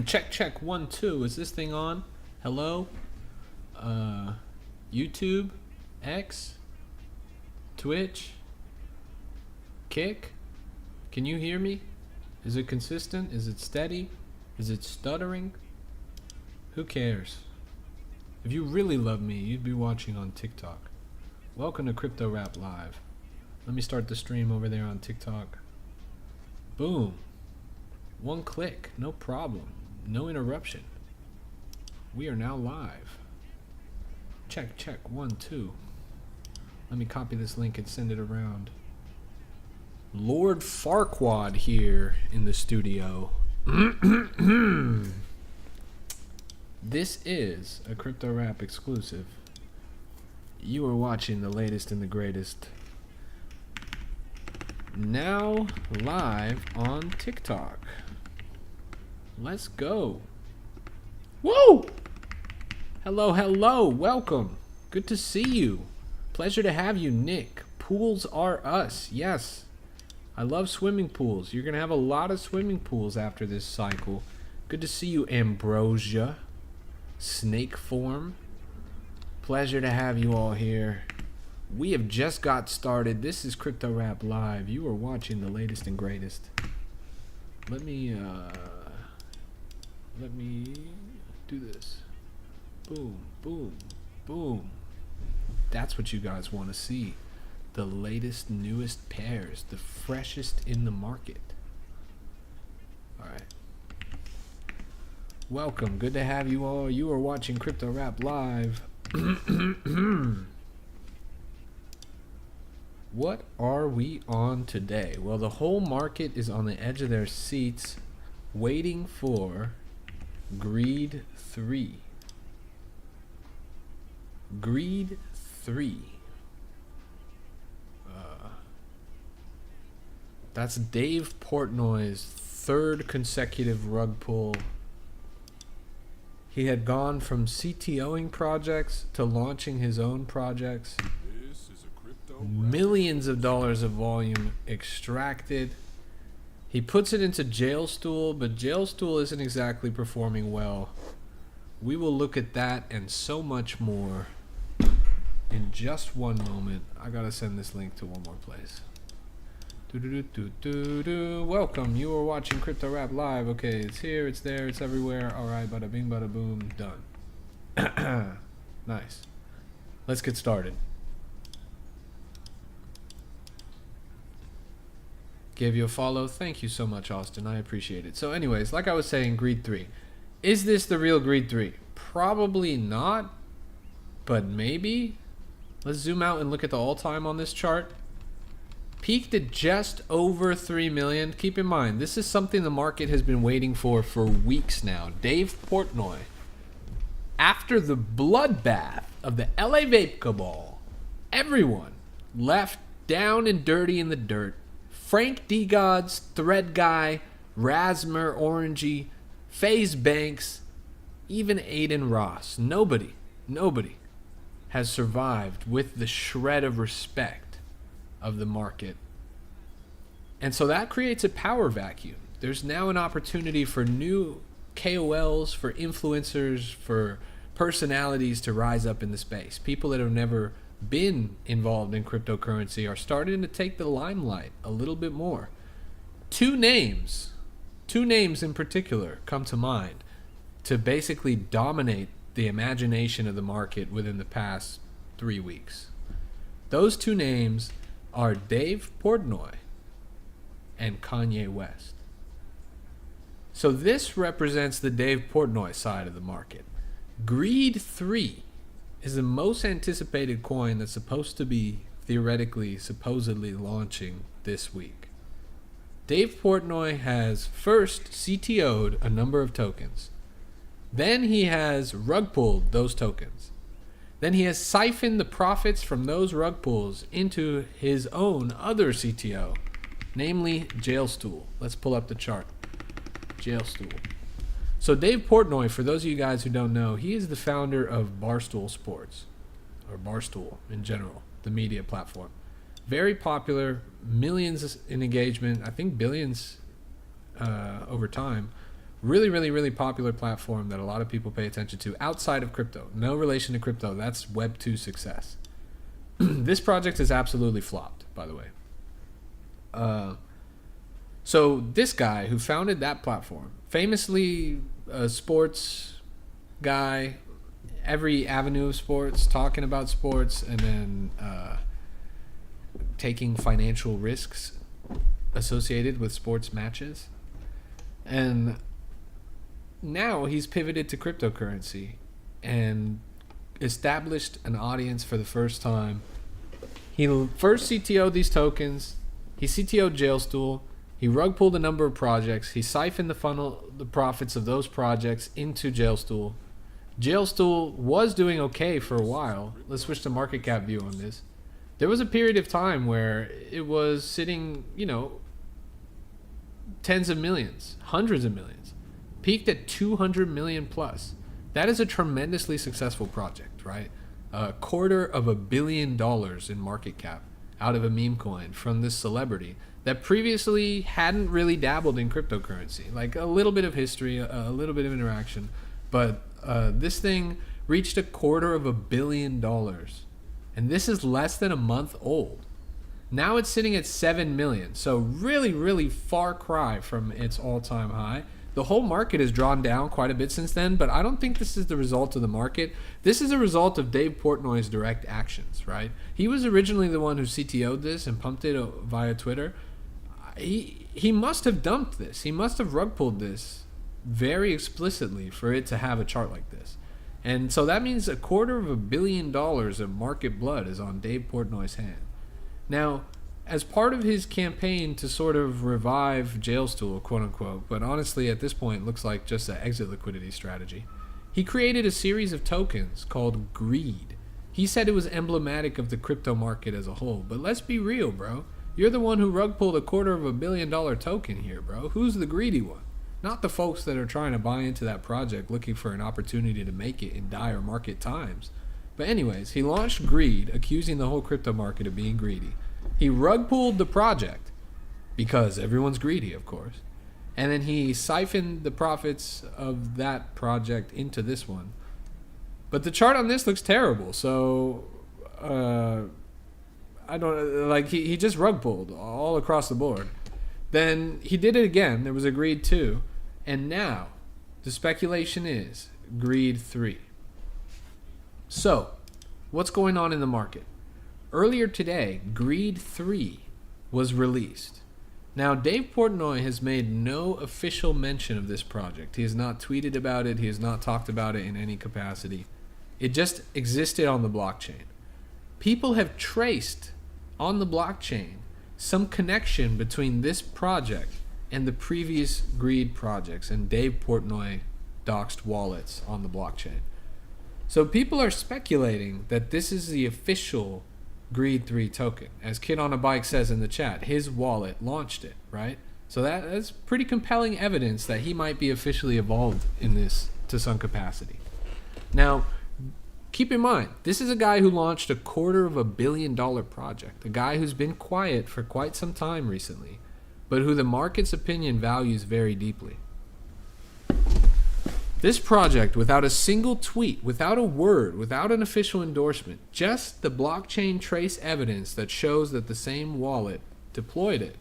Check, check, 1 2. Is this thing on? Hello? YouTube? X? Twitch? Kick? Can you hear me? Is it consistent? Is it steady? Is it stuttering? Who cares? If you really love me, you'd be watching on TikTok. Welcome to Crypto Rap Live. Let me start the stream over there on TikTok. Boom. One click, no problem. No interruption. We are now live. Check, check, 1 2. Let me copy this link and send it around. Lord Farquaad here in the studio. This is a Crypto Rap exclusive. You are watching the latest and the greatest. Now live on TikTok. Let's go. Whoa! Hello, hello, welcome. Good to see you. Pleasure to have you, Nick. Pools are us, yes. I love swimming pools. You're gonna have a lot of swimming pools after this cycle. Good to see you, Ambrosia. Snake form. Pleasure to have you all here. We have just got started. This is Crypto Rap Live. You are watching the latest and greatest. Let me do this. Boom, boom, boom. That's what you guys want to see. The latest, newest pairs, the freshest in the market. All right. Welcome. Good to have you all. You are watching Crypto Rap Live. What are we on today? Well, the whole market is on the edge of their seats waiting for Greed 3. Greed 3. That's Dave Portnoy's third consecutive rug pull. He had gone from CTOing projects to launching his own projects. Millions of dollars of volume extracted. He puts it into Jailstool, but Jailstool isn't exactly performing well. We will look at that and so much more in just one moment. I gotta send this link to one more place. Welcome, you are watching Crypto Rap Live. Okay, it's here, it's there, it's everywhere. Alright, bada bing, bada boom, done. Nice. Let's get started. Gave you a follow. Thank you so much, Austin. I appreciate it. So anyways, like I was saying, Greed 3. Is this the real Greed 3? Probably not, but maybe. Let's zoom out and look at the all-time on this chart. Peaked at just over 3 million. Keep in mind, this is something the market has been waiting for weeks now. Dave Portnoy, after the bloodbath of the LA Vape Cabal, everyone left down and dirty in the dirt. Frank D. Gods, Thread Guy, Rasmer Orangey, FaZe Banks, even Aiden Ross. Nobody has survived with the shred of respect of the market. And so that creates a power vacuum. There's now an opportunity for new KOLs, for influencers, for personalities to rise up in the space. People that have never been involved in cryptocurrency are starting to take the limelight a little bit more. Two names in particular come to mind to basically dominate the imagination of the market within the past 3 weeks. Those two names are Dave Portnoy and Kanye West. So this represents the Dave Portnoy side of the market. Greed 3 is the most anticipated coin that's supposed to be supposedly launching this week. Dave Portnoy has first CTO'd a number of tokens. Then he has rug pulled those tokens. Then he has siphoned the profits from those rug pulls into his own other CTO, namely Jailstool. Let's pull up the chart. Jailstool. So Dave Portnoy, for those of you guys who don't know, he is the founder of Barstool Sports, or Barstool in general, the media platform. Very popular, millions in engagement, I think billions over time. Really, really, really popular platform that a lot of people pay attention to outside of crypto. No relation to crypto. That's Web 2 success. This project is absolutely flopped, by the way. So this guy who founded that platform, famously a sports guy, every avenue of sports, talking about sports, and then taking financial risks associated with sports matches. And now he's pivoted to cryptocurrency and established an audience for the first time. He first CTO'd these tokens. He CTO'd Jailstool. He rug pulled a number of projects. He siphoned the profits of those projects into Jailstool. Jailstool was doing okay for a while. Let's switch to market cap view on this. There was a period of time where it was sitting, tens of millions, hundreds of millions, peaked at 200 million plus. That is a tremendously successful project, right? $250 million in market cap out of a meme coin from this celebrity that previously hadn't really dabbled in cryptocurrency. Like a little bit of history, a little bit of interaction, but this thing reached $250 million, and this is less than a month old. Now it's sitting at 7 million, so really, really far cry from its all-time high. The whole market has drawn down quite a bit since then, but I don't think this is the result of the market. This is a result of Dave Portnoy's direct actions, right? He was originally the one who CTO'd this and pumped it via Twitter. He must have dumped this. He must have rug pulled this very explicitly for it to have a chart like this. And so that means $250 million of market blood is on Dave Portnoy's hand. Now, as part of his campaign to sort of revive Jailstool, quote unquote, but honestly at this point looks like just an exit liquidity strategy, he created a series of tokens called Greed. He said it was emblematic of the crypto market as a whole, but let's be real, bro. You're the one who rug pulled $250 million token here, bro. Who's the greedy one? Not the folks that are trying to buy into that project looking for an opportunity to make it in dire market times. But anyways, he launched Greed, accusing the whole crypto market of being greedy. He rug pulled the project because everyone's greedy, of course. And then he siphoned the profits of that project into this one. But the chart on this looks terrible. So, I don't like he just rug pulled all across the board. Then he did it again. There was a Greed 2. And now the speculation is Greed 3. So, what's going on in the market? Earlier today, Greed 3 was released. Now, Dave Portnoy has made no official mention of this project. He has not tweeted about it. He has not talked about it in any capacity. It just existed on the blockchain. People have traced on the blockchain some connection between this project and the previous Greed projects and Dave Portnoy doxed wallets on the blockchain. So people are speculating that this is the official Greed 3 token. As Kid on a Bike says in the chat, his wallet launched it, right? So that's pretty compelling evidence that he might be officially involved in this to some capacity. Now, keep in mind, this is a guy who launched $250 million project, a guy who's been quiet for quite some time recently, but who the market's opinion values very deeply. This project, without a single tweet, without a word, without an official endorsement, just the blockchain trace evidence that shows that the same wallet deployed it,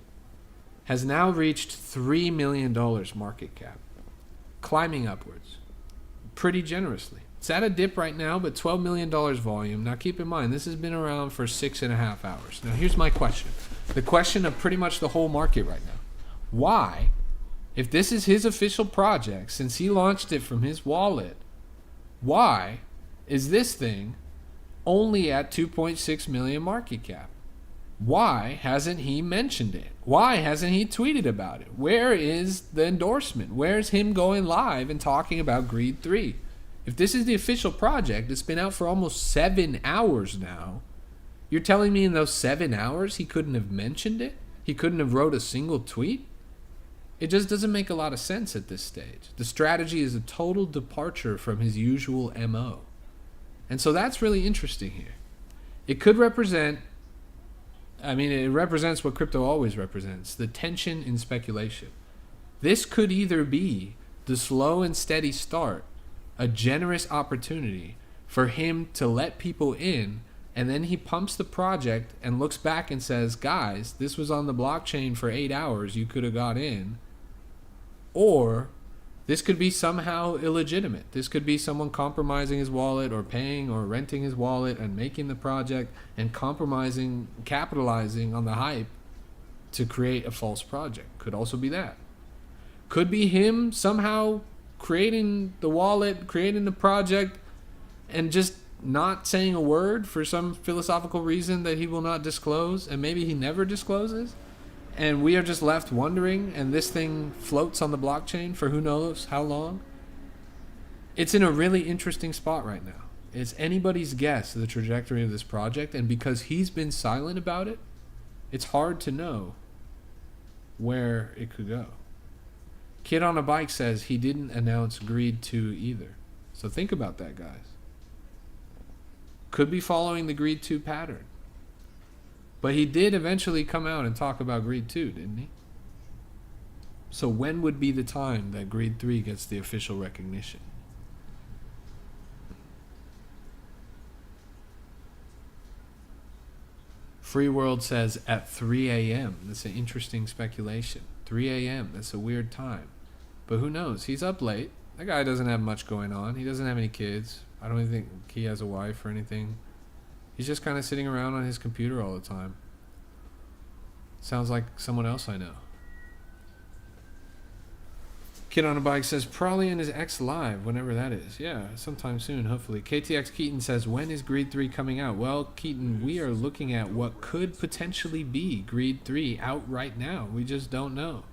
has now reached $3 million market cap, climbing upwards pretty generously. It's at a dip right now, but $12 million volume. Now keep in mind, this has been around for 6.5 hours. Now here's my question. The question of pretty much the whole market right now. Why, if this is his official project, since he launched it from his wallet, why is this thing only at 2.6 million market cap? Why hasn't he mentioned it? Why hasn't he tweeted about it? Where is the endorsement? Where's him going live and talking about Greed 3? If this is the official project, it's been out for almost 7 hours now. You're telling me in those 7 hours he couldn't have mentioned it? He couldn't have wrote a single tweet? It just doesn't make a lot of sense at this stage. The strategy is a total departure from his usual MO. And so that's really interesting here. It could represent, it represents what crypto always represents, the tension in speculation. This could either be the the slow and steady start, a generous opportunity for him to let people in, and then he pumps the project and looks back and says, guys, this was on the blockchain for 8 hours, you could have got in. Or this could be somehow illegitimate. This could be someone compromising his wallet or paying or renting his wallet and making the project and capitalizing on the hype to create a false project. Could also be that. Could be him somehow creating the wallet, creating the project, and just not saying a word for some philosophical reason that he will not disclose, and maybe he never discloses, and we are just left wondering, and this thing floats on the blockchain for who knows how long. It's in a really interesting spot right now. It's anybody's guess the trajectory of this project, and because he's been silent about it, it's hard to know where it could go. Kid on a Bike says he didn't announce Greed 2 either. So think about that, guys. Could be following the Greed 2 pattern. But he did eventually come out and talk about Greed 2, didn't he? So when would be the time that Greed 3 gets the official recognition? Free World says at 3 a.m. That's an interesting speculation. 3 a.m. That's a weird time. But who knows? He's up late. That guy doesn't have much going on. He doesn't have any kids. I don't even think he has a wife or anything. He's just kind of sitting around on his computer all the time. Sounds like someone else I know. Kid on a Bike says probably in his X Live, whenever that is. Yeah, sometime soon, hopefully. KTX Keaton says, when is Greed 3 coming out? Well, Keaton, we are looking at what could potentially be Greed 3 out right now. We just don't know.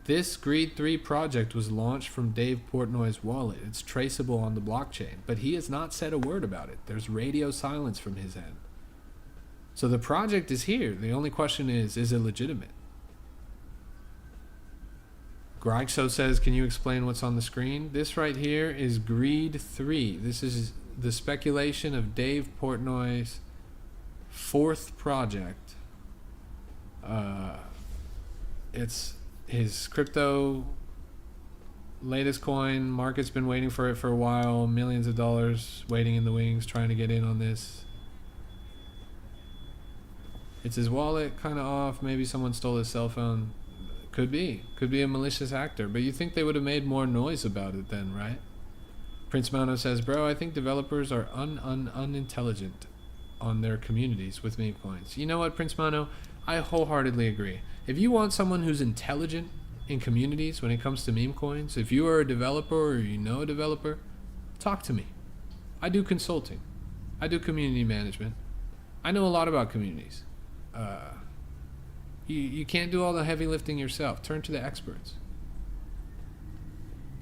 This Greed 3 project was launched from Dave Portnoy's wallet. It's traceable on the blockchain, but he has not said a word about it. There's radio silence from his end. So the project is here. The only question is it legitimate? Grigso says, can you explain what's on the screen? This right here is Greed 3. This is the speculation of Dave Portnoy's fourth project. It's his crypto latest coin. Market's been waiting for it for a while. Millions of dollars waiting in the wings, trying to get in on this. It's his wallet kind of off. Maybe someone stole his cell phone. Could be a malicious actor, but you think they would have made more noise about it then, right? Prince Mano says, bro, I think developers are unintelligent on their communities with meme coins. You know what, Prince Mano? I wholeheartedly agree. If you want someone who's intelligent in communities when it comes to meme coins, if you are a developer or you know a developer, talk to me. I do consulting. I do community management. I know a lot about communities. You can't do all the heavy lifting yourself. Turn to the experts.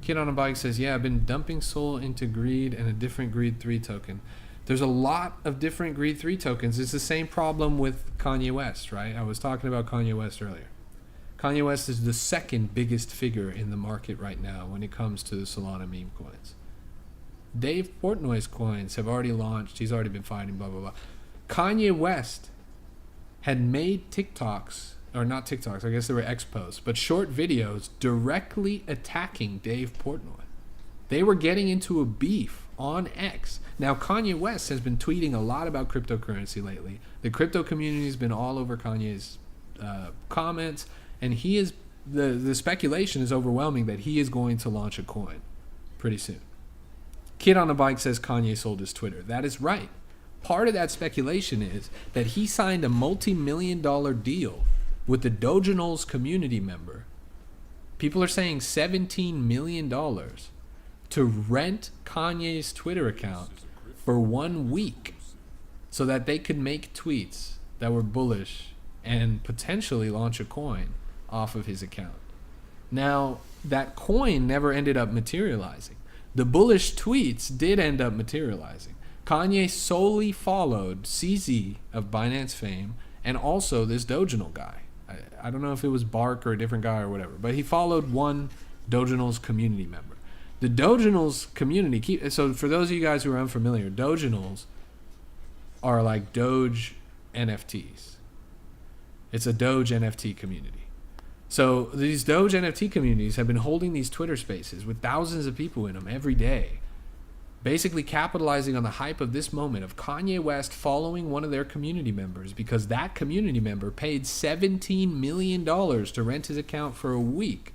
Kid on a Bike says, yeah, I've been dumping Sol into Greed and a different Greed 3 token. There's a lot of different Greed 3 tokens. It's the same problem with Kanye West, right? I was talking about Kanye West earlier. Kanye West is the second biggest figure in the market right now when it comes to the Solana meme coins. Dave Portnoy's coins have already launched. He's already been fighting, blah, blah, blah. Kanye West had made TikToks, or not TikToks, I guess they were X posts, but short videos directly attacking Dave Portnoy. They were getting into a beef on X. Now, Kanye West has been tweeting a lot about cryptocurrency lately. The crypto community has been all over Kanye's comments, and he is the speculation is overwhelming that he is going to launch a coin pretty soon. Kid on a Bike says Kanye sold his Twitter. That is right. Part of that speculation is that he signed a multi-million-dollar deal with the Dojanol's community member. People are saying $17 million to rent Kanye's Twitter account for 1 week so that they could make tweets that were bullish and potentially launch a coin off of his account. Now, that coin never ended up materializing. The bullish tweets did end up materializing. Kanye solely followed CZ of Binance fame and also this Dojanol guy. I don't know if it was Bark or a different guy or whatever, but he followed one Dojanol's community member. The Dojanol's community, so for those of you guys who are unfamiliar, Dojanol's are like Doge NFTs. It's a Doge NFT community. So these Doge NFT communities have been holding these Twitter spaces with thousands of people in them every day, basically capitalizing on the hype of this moment of Kanye West following one of their community members because that community member paid $17 million to rent his account for a week.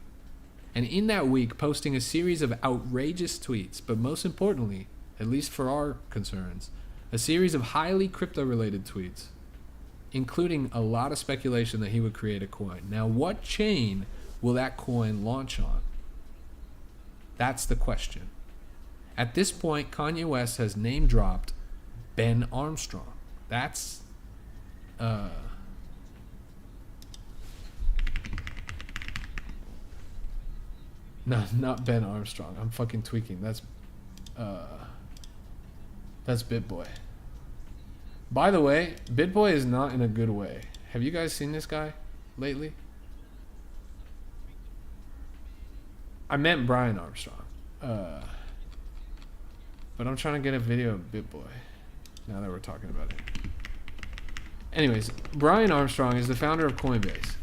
And in that week, posting a series of outrageous tweets, but most importantly, at least for our concerns, a series of highly crypto-related tweets, including a lot of speculation that he would create a coin. Now, what chain will that coin launch on? That's the question. At this point, Kanye West has name-dropped Ben Armstrong. That's... No, not Ben Armstrong. I'm fucking tweaking. That's BitBoy. By the way, BitBoy is not in a good way. Have you guys seen this guy lately? I meant Brian Armstrong. But I'm trying to get a video of BitBoy now that we're talking about it. Anyways, Brian Armstrong is the founder of Coinbase.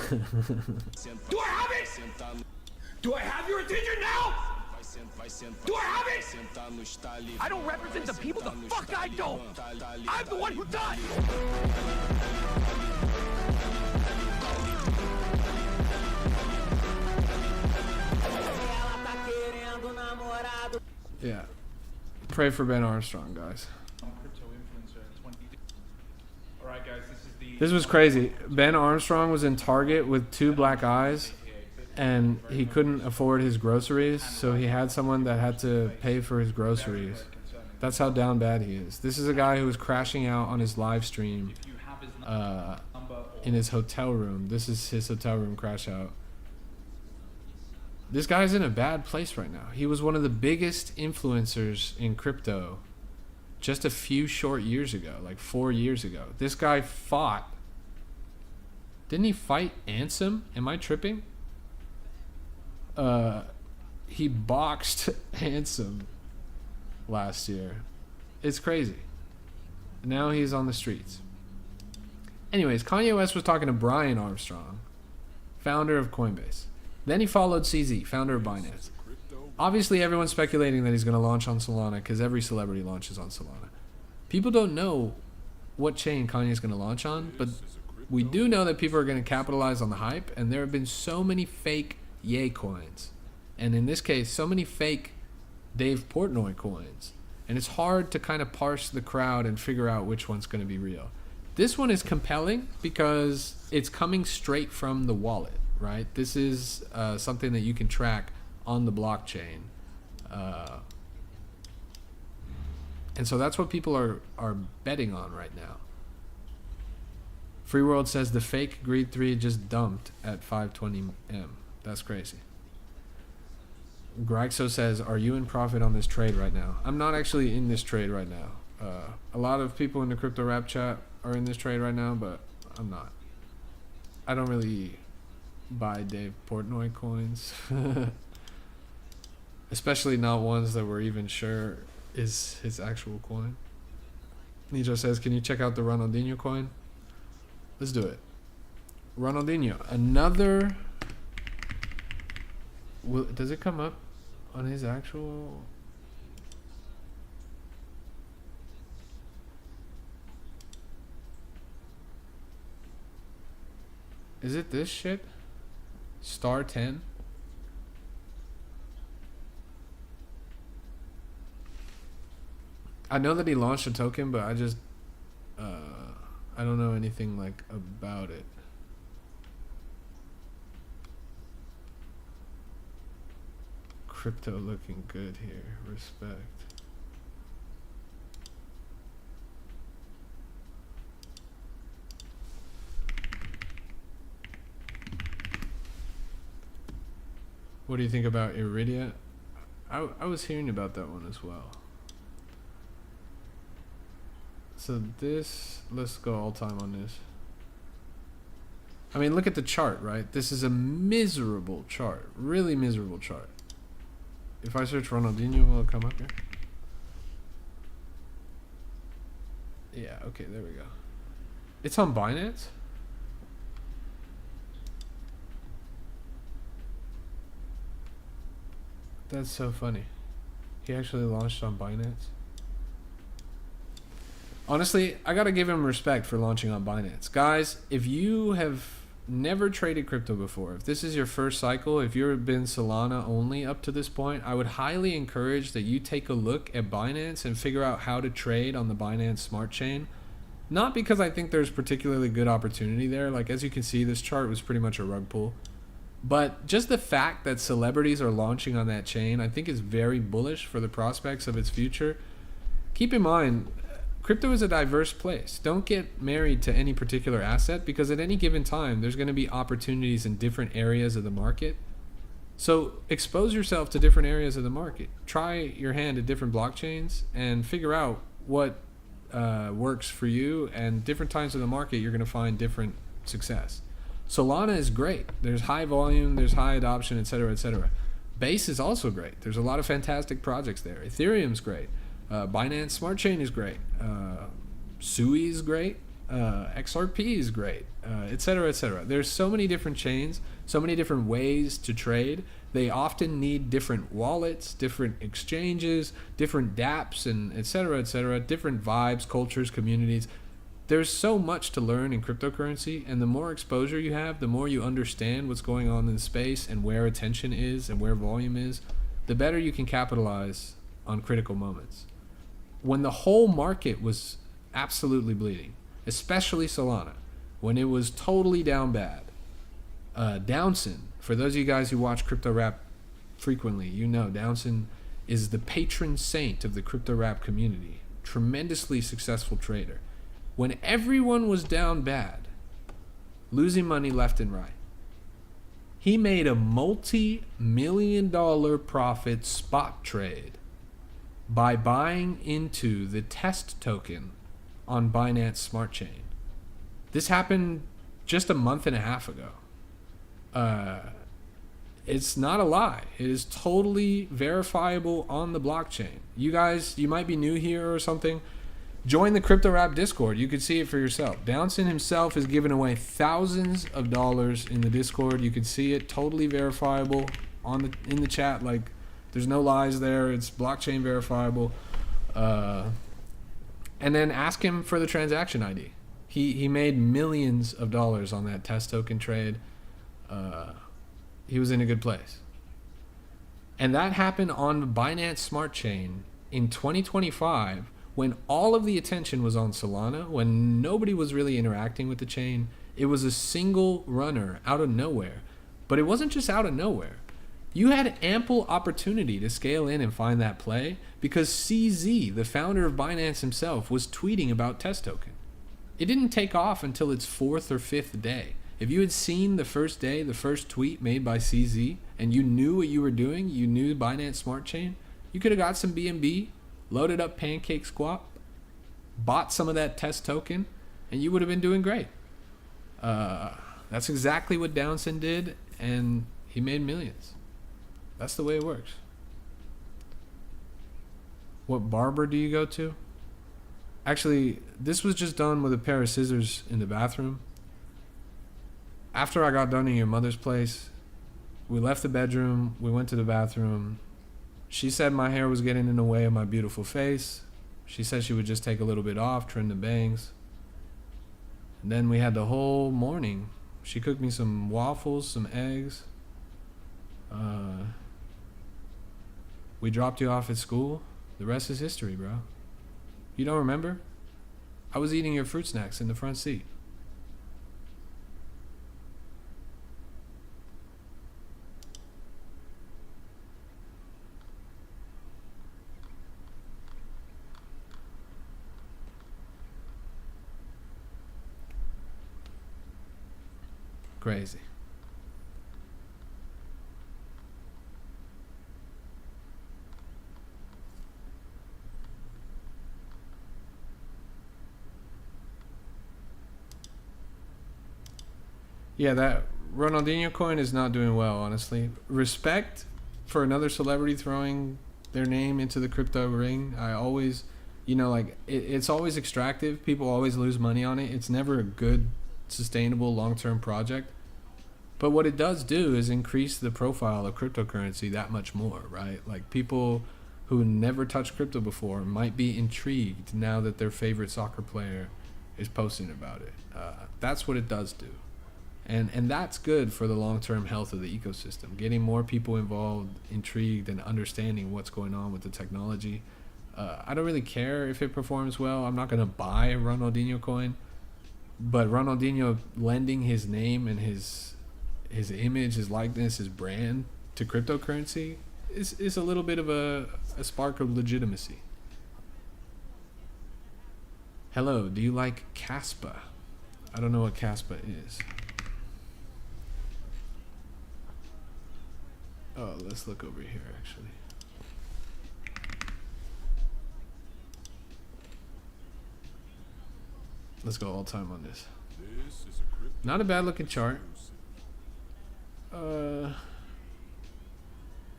Do I have it? Do I have your attention now? Do I have it? I don't represent the people, the fuck I don't. I'm the one who does. Yeah. Pray for Ben Armstrong, guys. Alright guys, This was crazy. Ben Armstrong was in Target with 2 black eyes and he couldn't afford his groceries, so he had someone that had to pay for his groceries. That's how down bad he is. This is a guy who was crashing out on his live stream in his hotel room. This is his hotel room crash out. This guy's in a bad place right now. He was one of the biggest influencers in crypto just a few short years ago, like 4 years ago. This guy fought. Didn't he fight Ansem? Am I tripping? He boxed Ansem last year. It's crazy. Now he's on the streets. Anyways, Kanye West was talking to Brian Armstrong, founder of Coinbase. Then he followed CZ, founder of Binance. Obviously, everyone's speculating that he's going to launch on Solana because every celebrity launches on Solana. People don't know what chain Kanye's going to launch on, but we do know that people are going to capitalize on the hype, and there have been so many fake Ye coins. And in this case, so many fake Dave Portnoy coins. And it's hard to kind of parse the crowd and figure out which one's going to be real. This one is compelling because it's coming straight from the wallet, right? This is something that you can track on the blockchain. And so that's what people are betting on right now. Free World says the fake Greed 3 just dumped at 520M. That's crazy. Grixo says, are you in profit on this trade right now? I'm not actually in this trade right now. A lot of people in the crypto rap chat are in this trade right now, but I'm not. I don't really buy Dave Portnoy coins. Especially not ones that we're even sure is his actual coin. Nijo says, can you check out the Ronaldinho coin? Let's do it. Ronaldinho. Another... does it come up on his actual... Is it this shit? Star 10? I know that he launched a token, but I just... I don't know anything like about it. Crypto looking good here. Respect. What do you think about Iridia? I was hearing about that one as well. So this, let's go all time on this. I mean, look at the chart, right? This is a miserable chart. Really miserable chart. If I search Ronaldinho, will it come up here? Yeah, okay, there we go. It's on Binance? That's so funny. He actually launched on Binance. Honestly, I gotta give him respect for launching on Binance. Guys, if you have never traded crypto before, if this is your first cycle, if you've been Solana only up to this point, I would highly encourage that you take a look at Binance and figure out how to trade on the Binance Smart Chain. Not because I think there's particularly good opportunity there. Like, as you can see, this chart was pretty much a rug pull. But just the fact that celebrities are launching on that chain, I think is very bullish for the prospects of its future. Keep in mind, crypto is a diverse place. Don't get married to any particular asset, because at any given time, there's going to be opportunities in different areas of the market. So expose yourself to different areas of the market. Try your hand at different blockchains and figure out what works for you, and different times of the market, you're going to find different success. Solana is great. There's high volume, there's high adoption, etc., etc. Base is also great. There's a lot of fantastic projects there. Ethereum's great. Binance Smart Chain is great. Sui is great. XRP is great, etc., etc. There's so many different chains, so many different ways to trade. They often need different wallets, different exchanges, different dApps, and etc., etc., different vibes, cultures, communities. There's so much to learn in cryptocurrency, and the more exposure you have, the more you understand what's going on in space and where attention is and where volume is, the better you can capitalize on critical moments. When the whole market was absolutely bleeding, especially Solana, when it was totally down bad, Downson, for those of you guys who watch Crypto Rap frequently, you know Downson is the patron saint of the Crypto Rap community. Tremendously successful trader. When everyone was down bad, losing money left and right, he made a multi-million-dollar profit spot trade by buying into the test token on Binance Smart Chain. This happened just a month and a half ago. It's not a lie. It is totally verifiable on the blockchain. You guys, you might be new here or something. Join the Crypto Rap Discord. You can see it for yourself. Downson himself is giving away thousands of dollars in the Discord. You can see it, totally verifiable in the chat. Like, there's no lies there. It's blockchain verifiable. And then ask him for the transaction ID. He made millions of dollars on that test token trade. He was in a good place. And that happened on Binance Smart Chain in 2025, when all of the attention was on Solana, when nobody was really interacting with the chain. It was a single runner out of nowhere. But it wasn't just out of nowhere. You had ample opportunity to scale in and find that play, because CZ, the founder of Binance himself, was tweeting about test token. It didn't take off until its 4th or 5th day. If you had seen the first day, the first tweet made by CZ, and you knew what you were doing, you knew Binance Smart Chain, you could have got some BNB, loaded up Pancake Swap, bought some of that test token, and you would have been doing great. That's exactly what Downson did, and he made millions. That's the way it works. What barber do you go to? Actually, this was just done with a pair of scissors in the bathroom. After I got done in your mother's place, we left the bedroom, we went to the bathroom. She said my hair was getting in the way of my beautiful face. She said she would just take a little bit off, trim the bangs. And then we had the whole morning. She cooked me some waffles, some eggs. We dropped you off at school. The rest is history, bro. You don't remember? I was eating your fruit snacks in the front seat. Crazy. Yeah, that Ronaldinho coin is not doing well, honestly. Respect for another celebrity throwing their name into the crypto ring. I always You know, like it's always extractive. People always lose money on it. It's never a good, sustainable, long-term project. But what it does do is increase the profile of cryptocurrency that much more, right? Like people who never touched crypto before might be intrigued now that their favorite soccer player is posting about it. That's what it does do. And that's good for the long-term health of the ecosystem. Getting more people involved, intrigued, and understanding what's going on with the technology. I don't really care if it performs well. I'm not going to buy a Ronaldinho coin. But Ronaldinho lending his name and his image, his likeness, his brand to cryptocurrency is a little bit of a spark of legitimacy. Hello, do you like Caspa? I don't know what Caspa is. Oh, let's look over here actually. Let's go all time on this. Not a bad looking chart.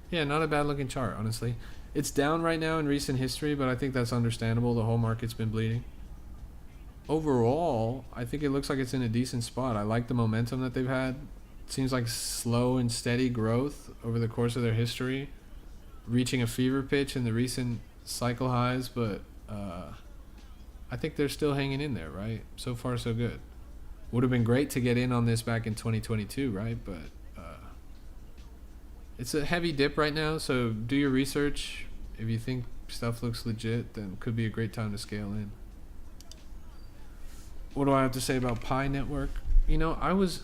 Yeah, not a bad looking chart, honestly. It's down right now in recent history, but I think that's understandable. The whole market's been bleeding. Overall, I think it looks like it's in a decent spot. I like the momentum that they've had. It seems like slow and steady growth over the course of their history, reaching a fever pitch in the recent cycle highs, but I think they're still hanging in there, right? So far, so good. Would have been great to get in on this back in 2022, right? But it's a heavy dip right now, so do your research. If you think stuff looks legit, then it could be a great time to scale in. What do I have to say about Pi Network? You know, I was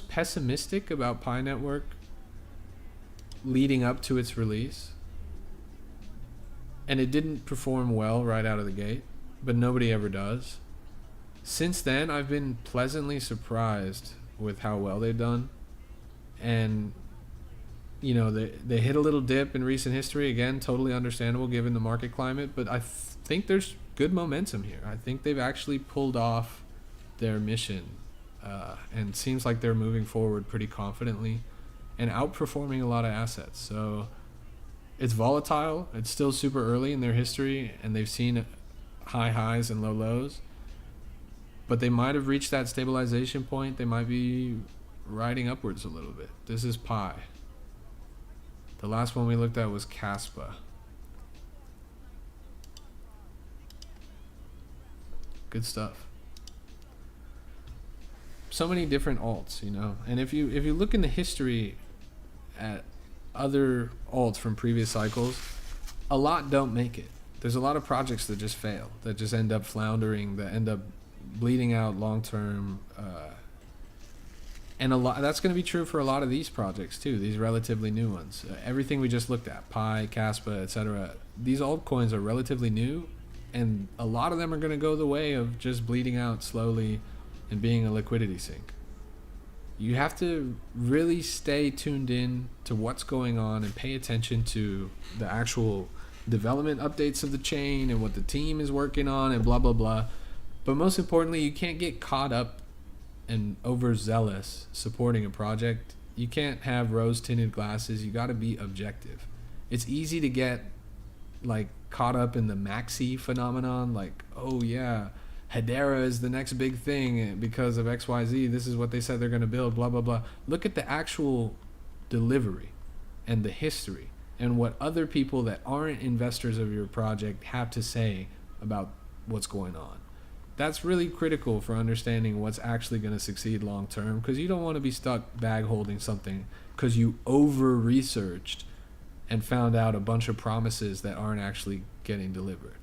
pessimistic about Pi Network leading up to its release, and it didn't perform well right out of the gate, but nobody ever does. Since then, I've been pleasantly surprised with how well they've done, and you know, they hit a little dip in recent history, again, totally understandable given the market climate, but I think there's good momentum here. I think they've actually pulled off their mission, and seems like they're moving forward pretty confidently and outperforming a lot of assets. So it's volatile. It's still super early in their history, and they've seen high highs and low lows, but they might have reached that stabilization point. They might be riding upwards a little bit. This is Pi. The last one we looked at was Caspa. Good stuff. So many different alts, you know. And if you look in the history at other alts from previous cycles, a lot don't make it. There's a lot of projects that just fail, that just end up floundering, that end up bleeding out long term. And that's going to be true for a lot of these projects too, these relatively new ones. Everything we just looked at, Pi, Caspa, etc. These altcoins are relatively new, and a lot of them are going to go the way of just bleeding out slowly and being a liquidity sink. You have to really stay tuned in to what's going on and pay attention to the actual development updates of the chain and what the team is working on and blah, blah, blah. But most importantly, you can't get caught up and overzealous supporting a project. You can't have rose-tinted glasses. You got to be objective. It's easy to get like caught up in the maxi phenomenon, like, oh yeah, Hedera is the next big thing because of XYZ. This is what they said they're going to build, blah, blah, blah. Look at the actual delivery and the history and what other people that aren't investors of your project have to say about what's going on. That's really critical for understanding what's actually going to succeed long term, because you don't want to be stuck bag holding something because you over researched and found out a bunch of promises that aren't actually getting delivered.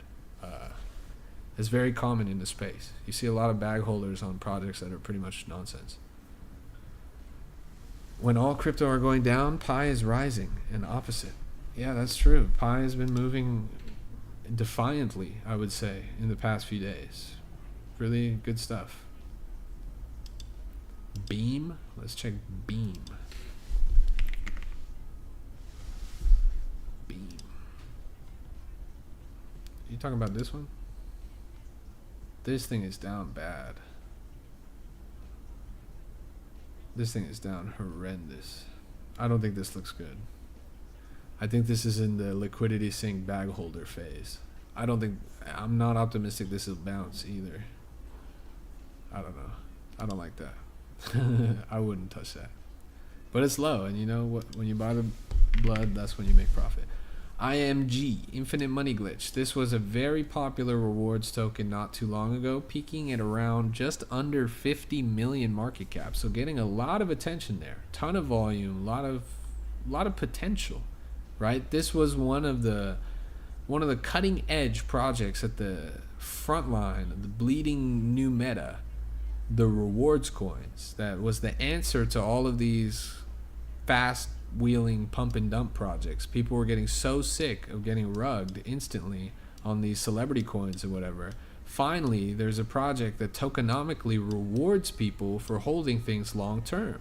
It's very common in the space. You see a lot of bag holders on projects that are pretty much nonsense. When all crypto are going down, Pi is rising, and opposite. Yeah, that's true. Pi has been moving defiantly, I would say, in the past few days. Really good stuff. Beam? Let's check Beam. Beam. Are you talking about this one? This thing is down bad. This thing is down horrendous. I don't think this looks good. I think this is in the liquidity sink bag holder phase. I don't think, I'm not optimistic this will bounce either. I don't know. I don't like that. I wouldn't touch that. But it's low, and you know what? When you buy the blood, that's when you make profit. IMG, Infinite Money Glitch. This was a very popular rewards token not too long ago, peaking at around just under 50 million market cap. So getting a lot of attention there, ton of volume, lot of potential, right? This was one of the cutting edge projects at the front line of the bleeding new meta, the rewards coins. That was the answer to all of these fast wheeling pump and dump projects. People were getting so sick of getting rugged instantly on these celebrity coins or whatever. Finally, there's a project that tokenomically rewards people for holding things long term.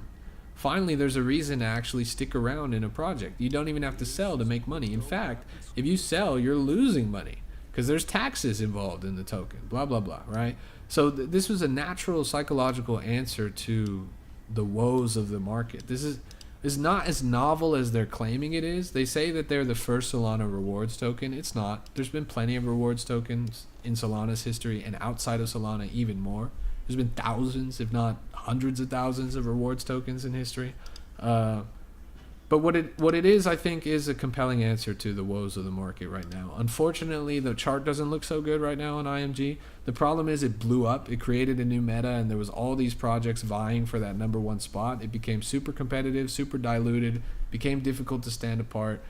Finally, there's a reason to actually stick around in a project. You don't even have to sell to make money. In fact, if you sell, you're losing money because there's taxes involved in the token, blah, blah, blah, right? So this was a natural psychological answer to the woes of the market. This is not as novel as they're claiming it is. They say that they're the first Solana rewards token. It's not. There's been plenty of rewards tokens in Solana's history, and outside of Solana even more. There's been thousands, if not hundreds of thousands of rewards tokens in history. But what it is, I think, is a compelling answer to the woes of the market right now. Unfortunately, the chart doesn't look so good right now on IMG. The problem is it blew up. It created a new meta, and there was all these projects vying for that #1 spot. It became super competitive, super diluted, became difficult to stand apart.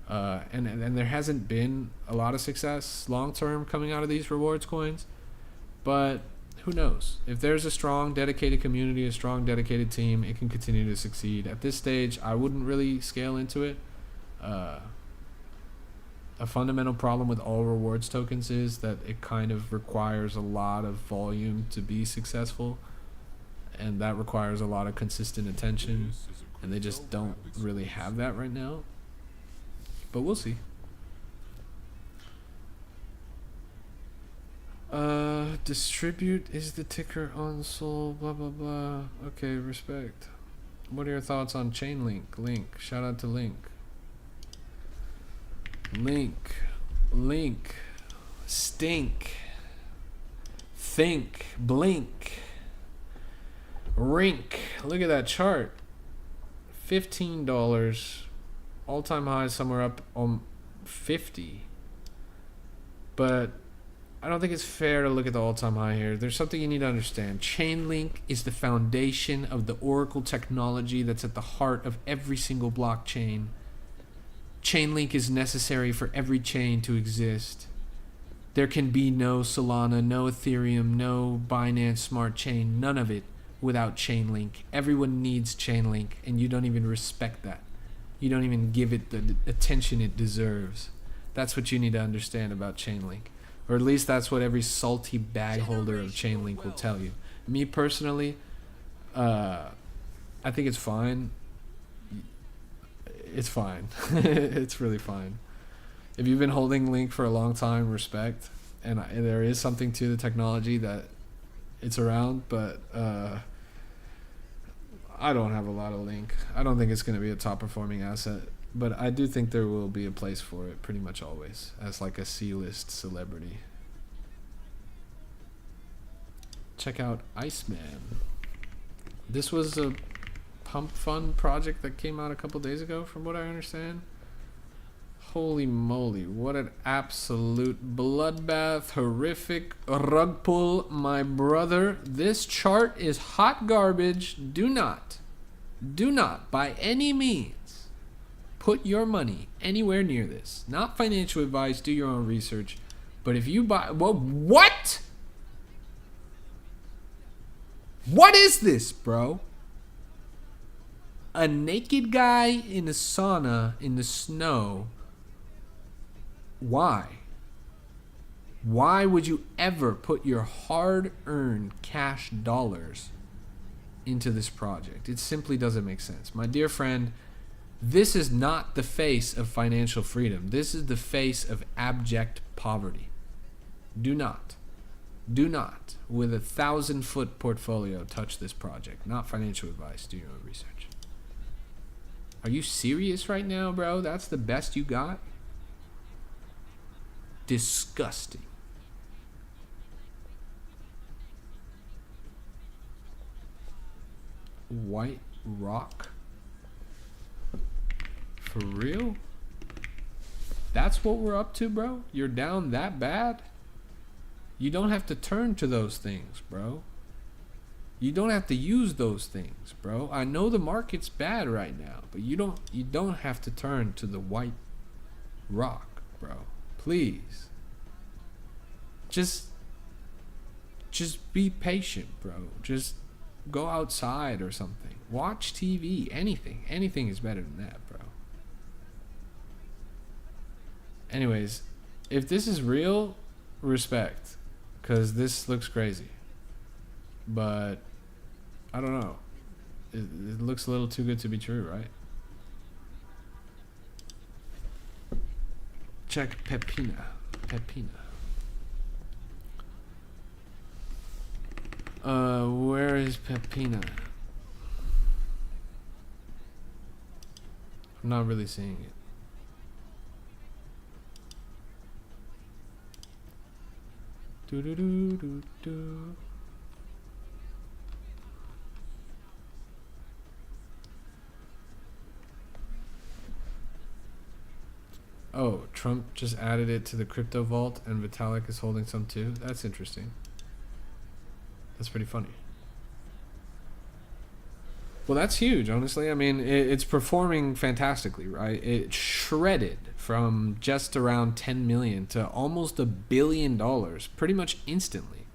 And there hasn't been a lot of success long-term coming out of these rewards coins. But who knows? If there's a strong, dedicated community, a strong, dedicated team, it can continue to succeed. At this stage, I wouldn't really scale into it. A fundamental problem with all rewards tokens is that it kind of requires a lot of volume to be successful, and that requires a lot of consistent attention, and they just don't really have that right now. But we'll see. Distribute is the ticker on Sol, blah blah blah. Okay, respect. What are your thoughts on Chainlink? Link, shout out to Link. Link, stink, think, blink, rink. Look at that chart. $15, all-time high somewhere up on 50. But I don't think it's fair to look at the all-time high here. There's something you need to understand. Chainlink is the foundation of the Oracle technology that's at the heart of every single blockchain. Chainlink is necessary for every chain to exist. There can be no Solana, no Ethereum, no Binance Smart Chain, none of it without Chainlink. Everyone needs Chainlink, and you don't even respect that. You don't even give it the attention it deserves. That's what you need to understand about Chainlink. Or at least that's what every salty bag holder of Chainlink will tell you. Me personally, I think it's fine. It's fine. It's really fine. If you've been holding Link for a long time, respect. And there is something to the technology that it's around, but I don't have a lot of Link. I don't think it's going to be a top performing asset. But I do think there will be a place for it pretty much always as like a C-list celebrity. Check out Iceman. This was a pump fund project that came out a couple days ago from what I understand. Holy moly, what an absolute bloodbath, horrific rug pull, my brother. This chart is hot garbage. Do not by any means put your money anywhere near this. Not financial advice, do your own research. But if you buy, well, what? What is this, bro? A naked guy in a sauna in the snow. Why? Why would you ever put your hard-earned cash dollars into this project? It simply doesn't make sense. My dear friend, this is not the face of financial freedom. This is the face of abject poverty. Do not, with a 1,000-foot portfolio, touch this project. Not financial advice. Do your own research. Are you serious right now, bro? That's the best you got? Disgusting. White Rock? For real? That's what we're up to, bro? You're down that bad? You don't have to turn to those things, bro. You don't have to use those things, bro. I know the market's bad right now, but you don't have to turn to the White Rock, bro. Please. Just be patient, bro. Just go outside or something. Watch TV. Anything. Anything is better than that, bro. Anyways, if this is real, respect. Because this looks crazy. But, I don't know. It looks a little too good to be true, right? Check Pepina. Where is Pepina? I'm not really seeing it. Do do do do do. Oh, Trump just added it to the crypto vault and Vitalik is holding some too. That's interesting. That's pretty funny. Well, that's huge, honestly. I mean, it's performing fantastically, right? It shredded from just around 10 million to almost $1 billion pretty much instantly,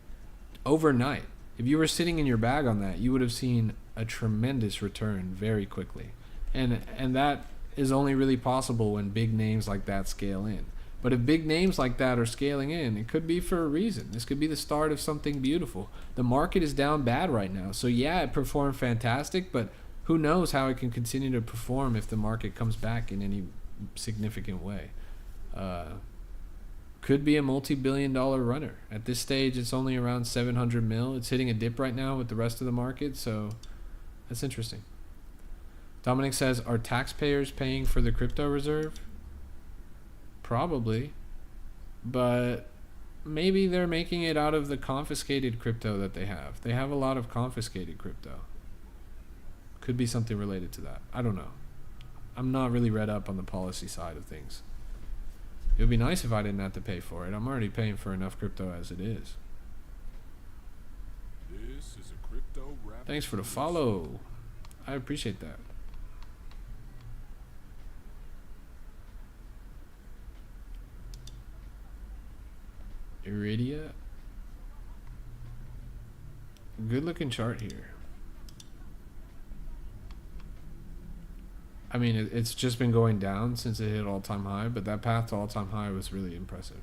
overnight. If you were sitting in your bag on that, you would have seen a tremendous return very quickly. And that is only really possible when big names like that scale in. But if big names like that are scaling in, it could be for a reason. This could be the start of something beautiful. The market is down bad right now. So yeah, it performed fantastic, but who knows how it can continue to perform if the market comes back in any significant way. Could be a multi-billion-dollar runner. At this stage, it's only around 700 mil. It's hitting a dip right now with the rest of the market, so that's interesting. Dominic says, are taxpayers paying for the crypto reserve? Probably, but maybe they're making it out of the confiscated crypto that they have. They have a lot of confiscated crypto. Could be something related to that. I don't know. I'm not really read up on the policy side of things. It would be nice if I didn't have to pay for it. I'm already paying for enough crypto as it is. This is a crypto rap. Thanks for the follow. I appreciate that. Iridia. Good looking chart here. I mean, it's just been going down since it hit all-time high, but that path to all-time high was really impressive.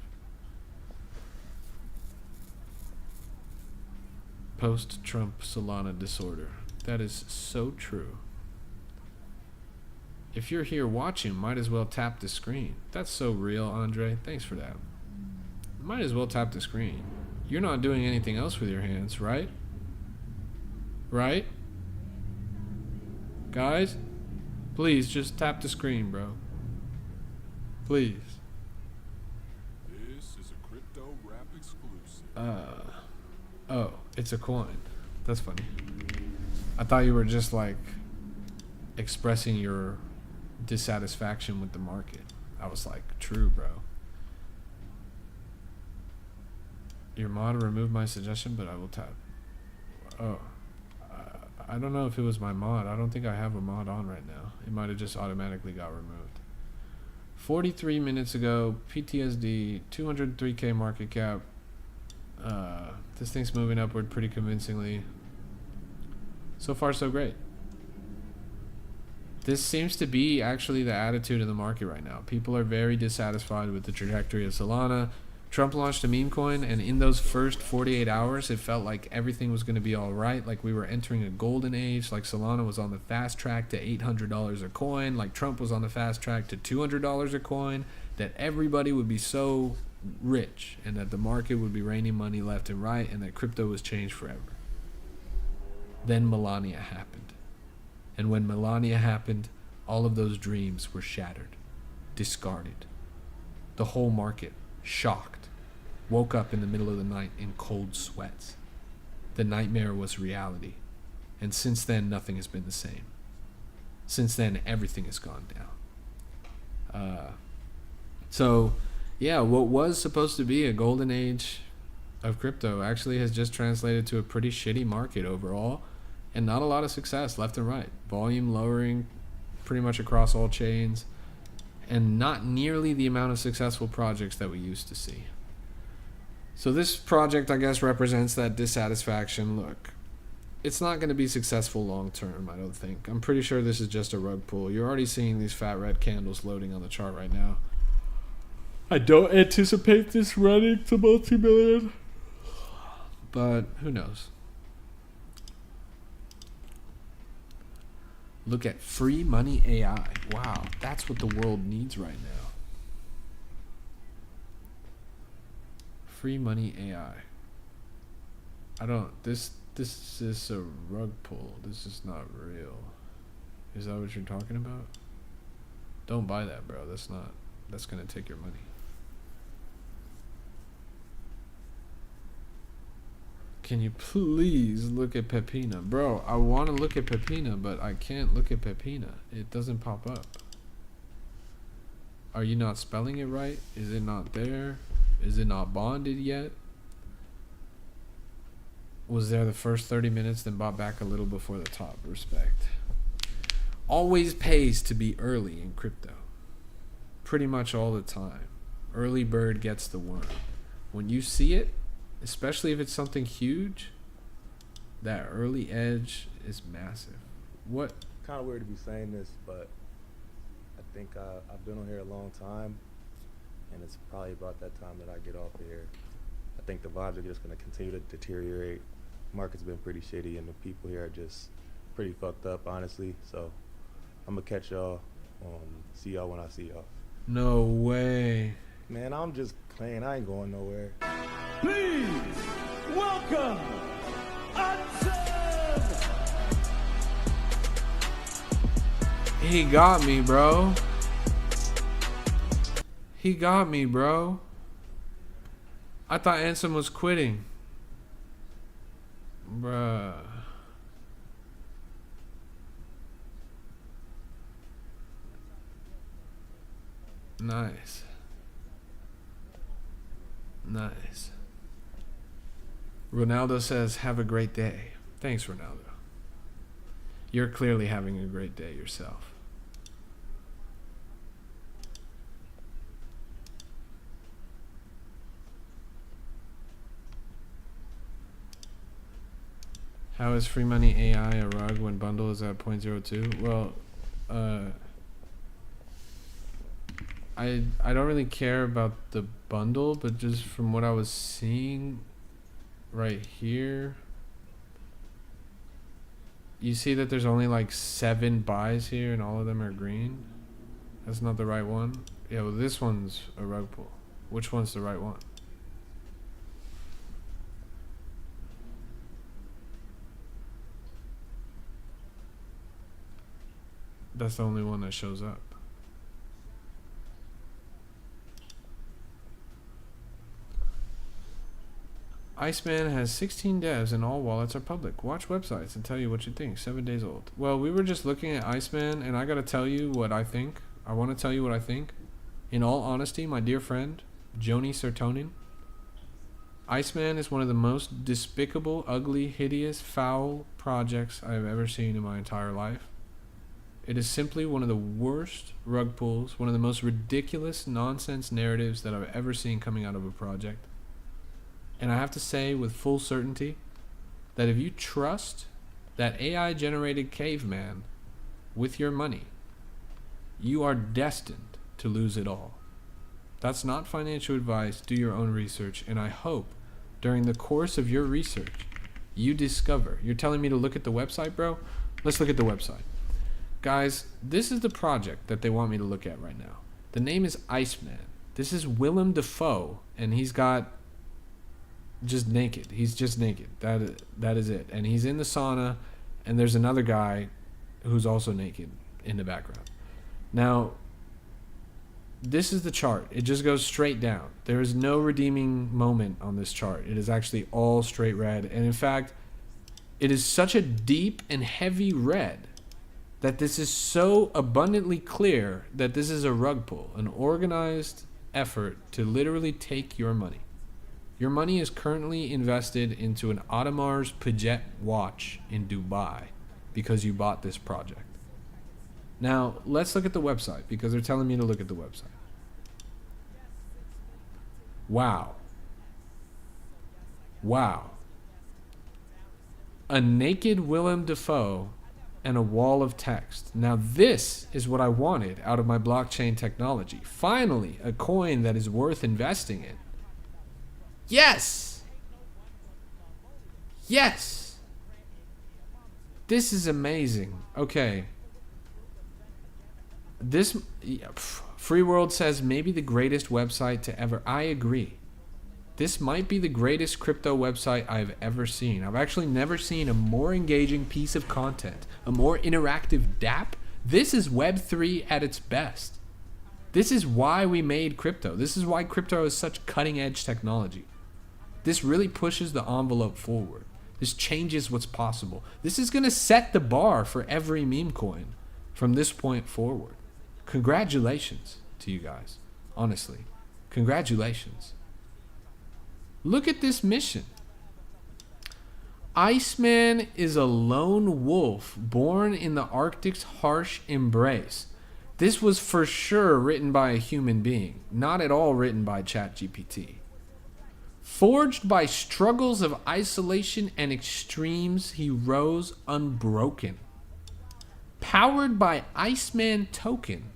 Post-Trump Solana disorder. That is so true. If you're here watching, might as well tap the screen. That's so real, Andre. Thanks for that. Might as well tap the screen. You're not doing anything else with your hands, right? Right? Guys, please just tap the screen, bro. Please. This is a crypto rap exclusive. Oh, it's a coin. That's funny. I thought you were just like expressing your dissatisfaction with the market. I was like, true, bro. Your mod removed my suggestion, but I will tap. Oh, I don't know if it was my mod. I don't think I have a mod on right now. It might have just automatically got removed. 43 minutes ago, PTSD, 203k market cap. This thing's moving upward pretty convincingly. So far, so great. This seems to be actually the attitude of the market right now. People are very dissatisfied with the trajectory of Solana. Trump launched a meme coin, and in those first 48 hours, it felt like everything was going to be all right, like we were entering a golden age, like Solana was on the fast track to $800 a coin, like Trump was on the fast track to $200 a coin, that everybody would be so rich, and that the market would be raining money left and right, and that crypto was changed forever. Then Melania happened. And when Melania happened, all of those dreams were shattered, discarded. The whole market shocked, woke up in the middle of the night in cold sweats. The nightmare was reality. And since then, nothing has been the same. Since then, everything has gone down. So, yeah, what was supposed to be a golden age of crypto actually has just translated to a pretty shitty market overall, and not a lot of success left and right. Volume lowering pretty much across all chains, and not nearly the amount of successful projects that we used to see. So this project, I guess, represents that dissatisfaction. Look, it's not going to be successful long term, I don't think. I'm pretty sure this is just a rug pull. You're already seeing these fat red candles loading on the chart right now. I don't anticipate this running to multi-million, but who knows? Look at free money AI. Wow, that's what the world needs right now. Free money AI. This is a rug pull. This is not real. Is that what you're talking about? Don't buy that, bro. That's gonna take your money. Can you please look at Pepina? Bro, I want to look at Pepina, but I can't look at Pepina. It doesn't pop up. Are you not spelling it right? Is it not there? Is it not bonded yet? Was there the first 30 minutes, then bought back a little before the top? Respect. Always pays to be early in crypto. Pretty much all the time. Early bird gets the worm. When you see it, especially if it's something huge, that early edge is massive. What? Kind of weird to be saying this, but I think I've been on here a long time, and it's probably about that time that I get off of here. I think the vibes are just going to continue to deteriorate. Market's been pretty shitty, and the people here are just pretty fucked up, honestly. So I'm going to catch y'all. See y'all when I see y'all. No way. Man, I'm just playing. I ain't going nowhere. Please welcome Ansem! He got me, bro. He got me, bro. I thought Ansem was quitting. Bruh. Nice. Nice. Ronaldo says, have a great day. Thanks, Ronaldo. You're clearly having a great day yourself. How is free money AI a rug when bundle is at 0.02? Well, I don't really care about the bundle, but just from what I was seeing right here, you see that there's only like 7 buys here and all of them are green. That's not the right one. Yeah, well, this one's a rug pull. Which one's the right one? That's the only one that shows up. Iceman has 16 devs and all wallets are public. Watch websites and tell you what you think. 7 days old. Well, we were just looking at Iceman, and I gotta tell you what I think. I want to tell you what I think. In all honesty, my dear friend, Joni Sertonin, Iceman is one of the most despicable, ugly, hideous, foul projects I have ever seen in my entire life. It is simply one of the worst rug pulls, one of the most ridiculous nonsense narratives that I've ever seen coming out of a project. And I have to say with full certainty that if you trust that AI-generated caveman with your money, you are destined to lose it all. That's not financial advice. Do your own research. And I hope during the course of your research, you discover. You're telling me to look at the website, bro? Let's look at the website. Guys, this is the project that they want me to look at right now. The name is Iceman. This is Willem Dafoe, and he's got just naked. He's just naked. That is it. And he's in the sauna, and there's another guy who's also naked in the background. Now, this is the chart. It just goes straight down. There is no redeeming moment on this chart. It is actually all straight red. And in fact, it is such a deep and heavy red that this is so abundantly clear that this is a rug pull, an organized effort to literally take your money. Your money is currently invested into an Audemars Piguet watch in Dubai because you bought this project. Now, let's look at the website because they're telling me to look at the website. Wow. Wow. A naked Willem Dafoe and a wall of text. Now this is what I wanted out of my blockchain technology. Finally, a coin that is worth investing in. Yes! Yes! This is amazing. Okay. This Free World says maybe the greatest website to ever. I agree. This might be the greatest crypto website I've ever seen. I've actually never seen a more engaging piece of content, a more interactive dApp. This is Web3 at its best. This is why we made crypto. This is why crypto is such cutting edge technology. This really pushes the envelope forward. This changes what's possible. This is going to set the bar for every meme coin from this point forward. Congratulations to you guys. Honestly, congratulations. Look at this mission. Iceman is a lone wolf born in the Arctic's harsh embrace. This was for sure written by a human being, not at all written by ChatGPT. Forged by struggles of isolation and extremes, he rose unbroken. Powered by Iceman token.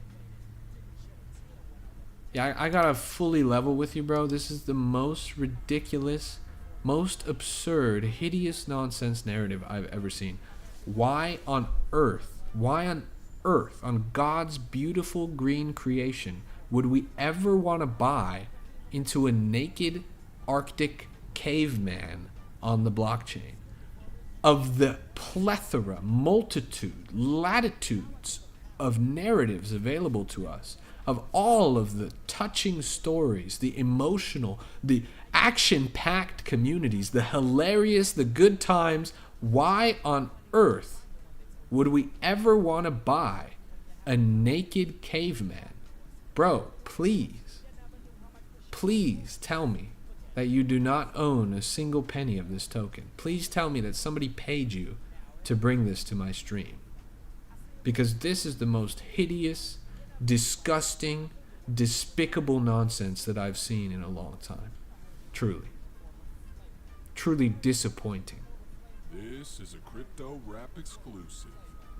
Yeah, I gotta fully level with you, bro. This is the most ridiculous, most absurd, hideous nonsense narrative I've ever seen. Why on earth, on God's beautiful green creation, would we ever want to buy into a naked Arctic caveman on the blockchain? Of the plethora, multitude, latitudes of narratives available to us, of all of the touching stories, the emotional, the action-packed communities, the hilarious, the good times, why on earth would we ever want to buy a naked caveman? Bro, please tell me that you do not own a single penny of this token. Please tell me that somebody paid you to bring this to my stream. Because this is the most hideous, disgusting, despicable nonsense that I've seen in a long time. Truly. Truly disappointing. This is a Crypto Rap exclusive.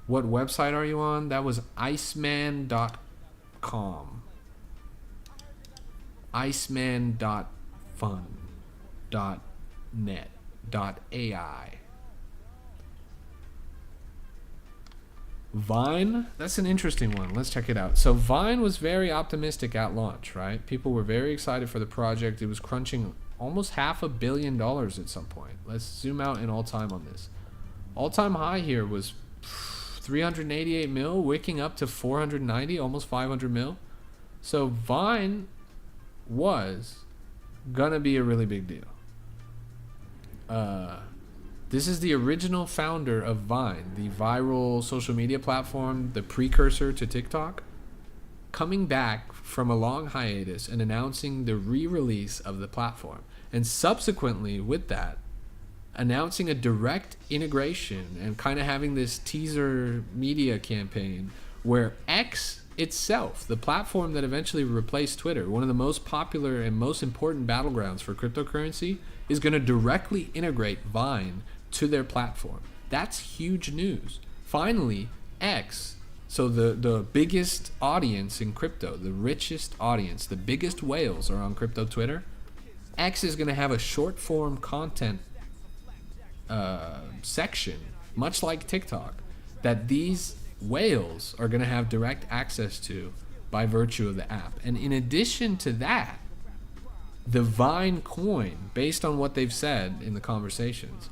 What website are you on? That was iceman.com. iceman.fun.net.ai. Vine, that's an interesting one. Let's check it out. So Vine was very optimistic at launch, right? People were very excited for the project. It was crunching almost $500 million at some point. Let's zoom out in all time on this. All-time high here was 388 mil, wicking up to 490, almost 500 mil. So Vine was gonna be a really big deal. This is the original founder of Vine, the viral social media platform, the precursor to TikTok, coming back from a long hiatus and announcing the re-release of the platform. And subsequently with that, announcing a direct integration and kind of having this teaser media campaign where X itself, the platform that eventually replaced Twitter, one of the most popular and most important battlegrounds for cryptocurrency, is going to directly integrate Vine to their platform. That's huge news. Finally, X, so the biggest audience in crypto, the richest audience, the biggest whales are on crypto Twitter. X is going to have a short form content section, much like TikTok, that these whales are going to have direct access to by virtue of the app. And in addition to that, the Vine coin, based on what they've said in the conversations,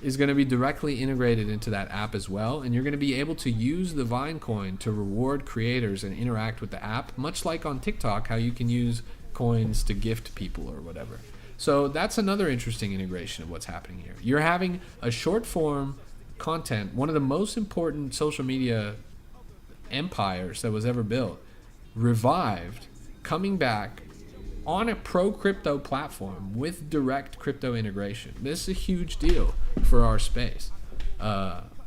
is going to be directly integrated into that app as well, and you're going to be able to use the Vine coin to reward creators and interact with the app, much like on TikTok, how you can use coins to gift people or whatever. So that's another interesting integration of what's happening here. You're having a short form content, one of the most important social media empires that was ever built, revived, coming back on a pro crypto platform with direct crypto integration. This is a huge deal for our space.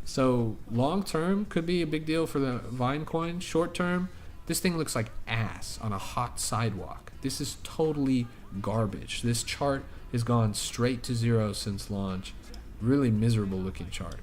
So long term could be a big deal for the Vine coin. Short term, this thing looks like ass on a hot sidewalk. This is totally garbage. This chart has gone straight to zero since launch. Really miserable looking chart.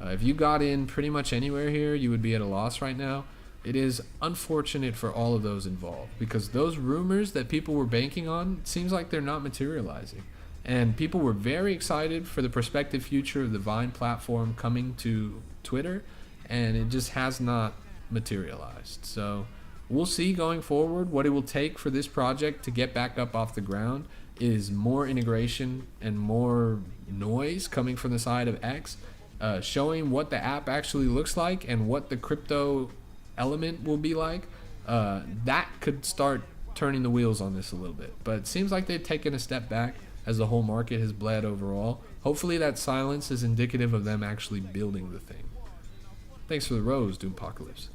If you got in pretty much anywhere here, you would be at a loss right now. It is unfortunate for all of those involved, because those rumors that people were banking on, it seems like they're not materializing. And people were very excited for the prospective future of the Vine platform coming to Twitter, and it just has not materialized. So we'll see going forward what it will take for this project to get back up off the ground. Is more integration and more noise coming from the side of X, showing what the app actually looks like and what the crypto element will be like. That could start turning the wheels on this a little bit, but it seems like they've taken a step back as the whole market has bled overall. Hopefully that silence is indicative of them actually building the thing. Thanks for the rose, Doompacalypse.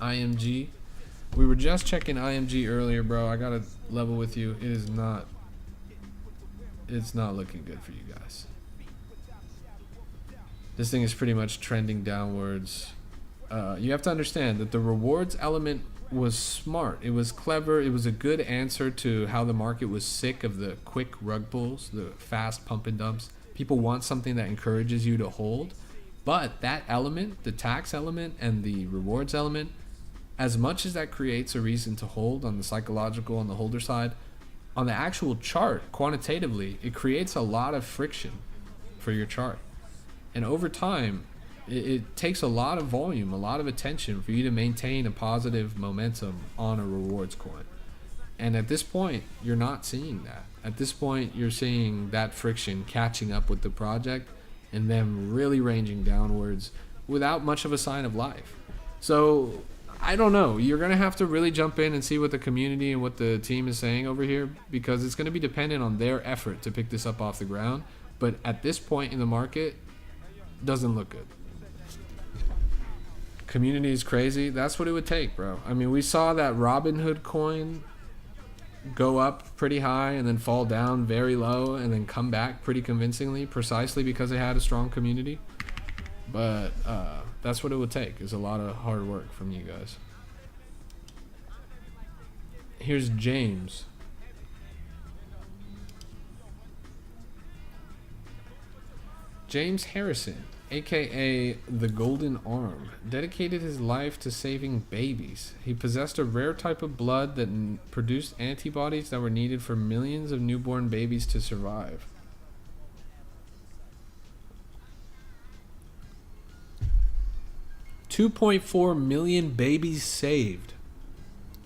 IMG, we were just checking IMG earlier, bro. I gotta level with you. It's not looking good for you guys. This thing is pretty much trending downwards. You have to understand that the rewards element was smart. It was clever. It was a good answer to how the market was sick of the quick rug pulls, the fast pump and dumps. People want something that encourages you to hold. But that element, the tax element and the rewards element, as much as that creates a reason to hold on the psychological, on the holder side, on the actual chart, quantitatively, it creates a lot of friction for your chart. And over time, it takes a lot of volume, a lot of attention for you to maintain a positive momentum on a rewards coin. And at this point, you're not seeing that. At this point, you're seeing that friction catching up with the project and them really ranging downwards without much of a sign of life. So I don't know. You're going to have to really jump in and see what the community and what the team is saying over here, because it's going to be dependent on their effort to pick this up off the ground. But at this point in the market, doesn't look good. Community is crazy. That's what it would take, bro. I mean, we saw that Robinhood coin go up pretty high and then fall down very low and then come back pretty convincingly, precisely because it had a strong community. But that's what it would take, is a lot of hard work from you guys. Here's James. James Harrison, aka the Golden Arm, dedicated his life to saving babies. He possessed a rare type of blood that produced antibodies that were needed for millions of newborn babies to survive. $2.4 million babies saved.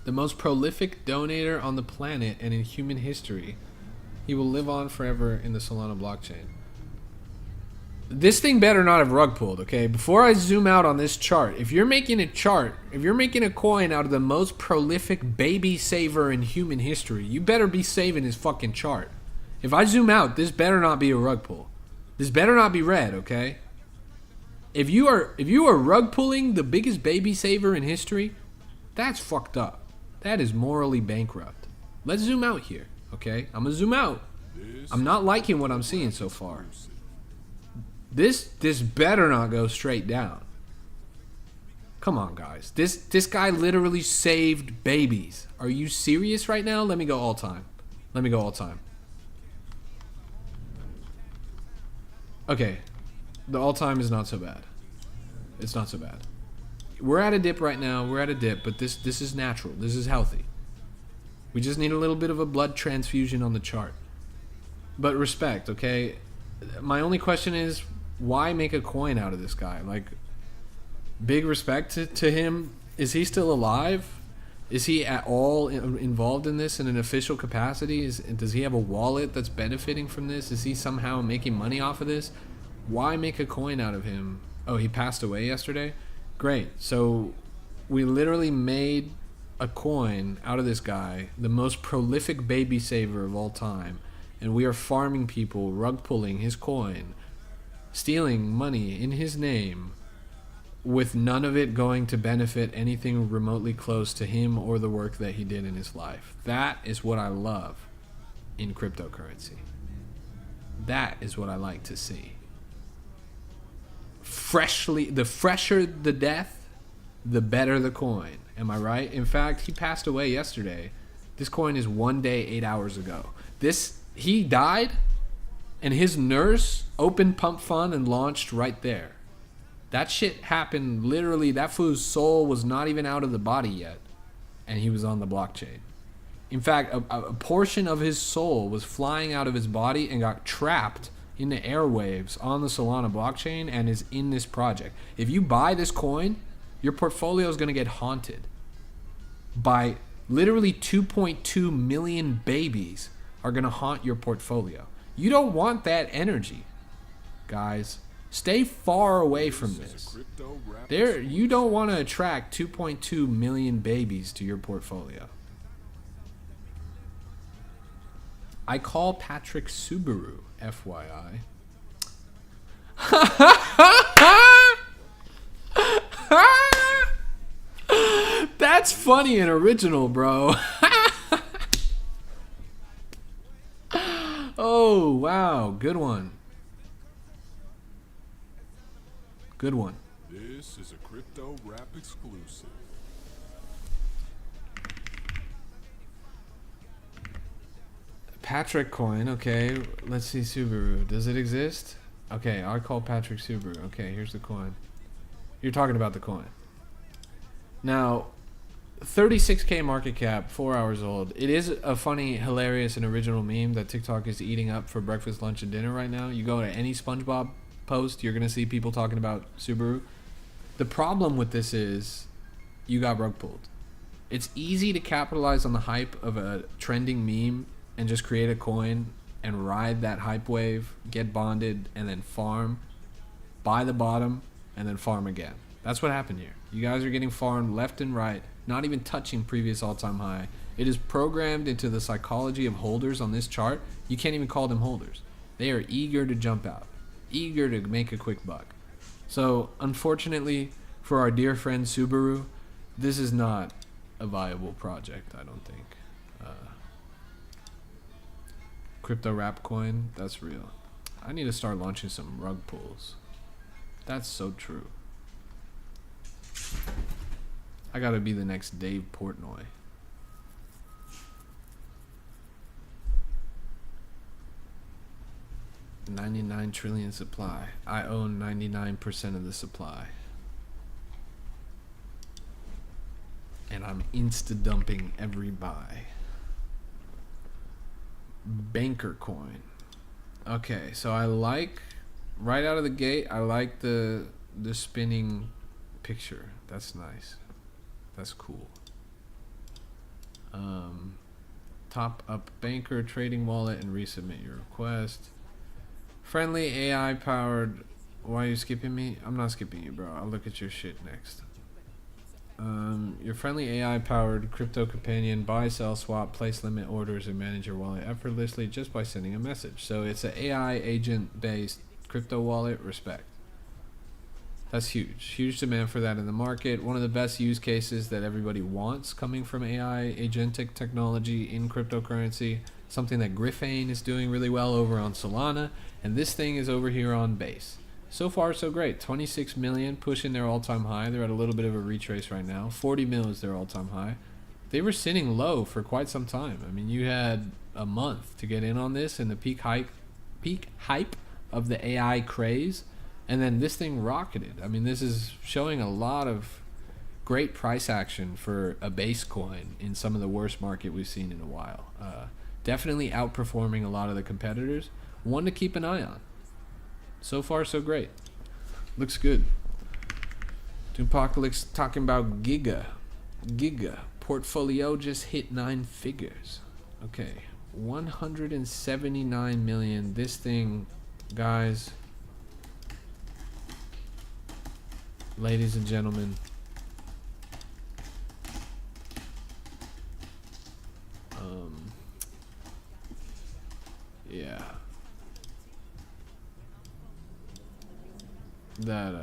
The most prolific donator on the planet and in human history. He will live on forever in the Solana blockchain. This thing better not have rug pulled, okay? Before I zoom out on this chart, if you're making a chart, if you're making a coin out of the most prolific baby saver in human history, you better be saving his fucking chart. If I zoom out, this better not be a rug pull. This better not be red, okay? If you are rug pulling the biggest baby saver in history, that's fucked up. That is morally bankrupt. Let's zoom out here, okay? I'm gonna zoom out. I'm not liking what I'm seeing so far. This better not go straight down. Come on, guys. This guy literally saved babies. Are you serious right now? Let me go all time. Let me go all time. Okay. The all time is not so bad. It's not so bad. We're at a dip right now. We're at a dip, but this is natural. This is healthy. We just need a little bit of a blood transfusion on the chart. But respect, okay? My only question is, why make a coin out of this guy? Like, big respect to him. Is he still alive? Is he at all involved in this in an official capacity? Does he have a wallet that's benefiting from this? Is he somehow making money off of this? Why make a coin out of him? Oh, he passed away yesterday? Great. So we literally made a coin out of this guy, the most prolific baby saver of all time. And we are farming people, rug pulling his coin, stealing money in his name, with none of it going to benefit anything remotely close to him or the work that he did in his life. That is what I love in cryptocurrency. That is what I like to see. The fresher the death, the better the coin. Am I right? In fact, he passed away yesterday. This coin is 1 day, 8 hours ago. He died, and his nurse opened Pump Fund and launched right there. That shit happened literally. That fool's soul was not even out of the body yet, and he was on the blockchain. In fact, a portion of his soul was flying out of his body and got trapped in the airwaves on the Solana blockchain and is in this project. If you buy this coin, your portfolio is going to get haunted by literally 2.2 million babies are going to haunt your portfolio. You don't want that energy, guys. Stay far away from this. You don't want to attract 2.2 million babies to your portfolio. I call Patrick Subaru, FYI. That's funny and original, bro. Oh, wow. Good one. Good one. This is a Crypto Rap exclusive. Patrick coin. Okay, let's see Subaru. Does it exist? Okay, I call Patrick Subaru. Okay, here's the coin. You're talking about the coin. Now, 36K market cap, 4 hours old. It is a funny, hilarious, and original meme that TikTok is eating up for breakfast, lunch, and dinner right now. You go to any SpongeBob post, you're going to see people talking about Subaru. The problem with this is you got rug pulled. It's easy to capitalize on the hype of a trending meme and just create a coin and ride that hype wave, get bonded, and then farm, buy the bottom, and then farm again. That's what happened here. You guys are getting farmed left and right, not even touching previous all-time high. It is programmed into the psychology of holders on this chart. You can't even call them holders. They are eager to jump out, eager to make a quick buck. So, unfortunately, for our dear friend Subaru, this is not a viable project, I don't think. Crypto Rap coin, that's real. I need to start launching some rug pulls. That's so true. I gotta be the next Dave Portnoy. $99 trillion supply. I own 99% of the supply. And I'm insta-dumping every buy. Banker coin. Okay, so I like, right out of the gate, I like the spinning picture. That's nice. That's cool. Top up banker trading wallet and resubmit your request. Friendly AI powered. Why are you skipping me? I'm not skipping you, bro. I'll look at your shit next. Your friendly AI powered crypto companion, buy, sell, swap, place limit orders, and manage your wallet effortlessly just by sending a message. So it's an AI agent based crypto wallet. Respect. That's huge. Huge demand for that in the market. One of the best use cases that everybody wants coming from AI agentic technology in cryptocurrency. Something that Griffane is doing really well over on Solana. And this thing is over here on Base. So far, so great. 26 million pushing their all-time high. They're at a little bit of a retrace right now. 40 mil is their all-time high. They were sitting low for quite some time. I mean, you had a month to get in on this in the peak hype of the AI craze. And then this thing rocketed. I mean, this is showing a lot of great price action for a base coin in some of the worst market we've seen in a while. Definitely outperforming a lot of the competitors. One to keep an eye on. So far, so great. Looks good. Doompacalypse talking about Giga portfolio just hit 9 figures. Okay, 179 million. This thing, guys, ladies and gentlemen, yeah, that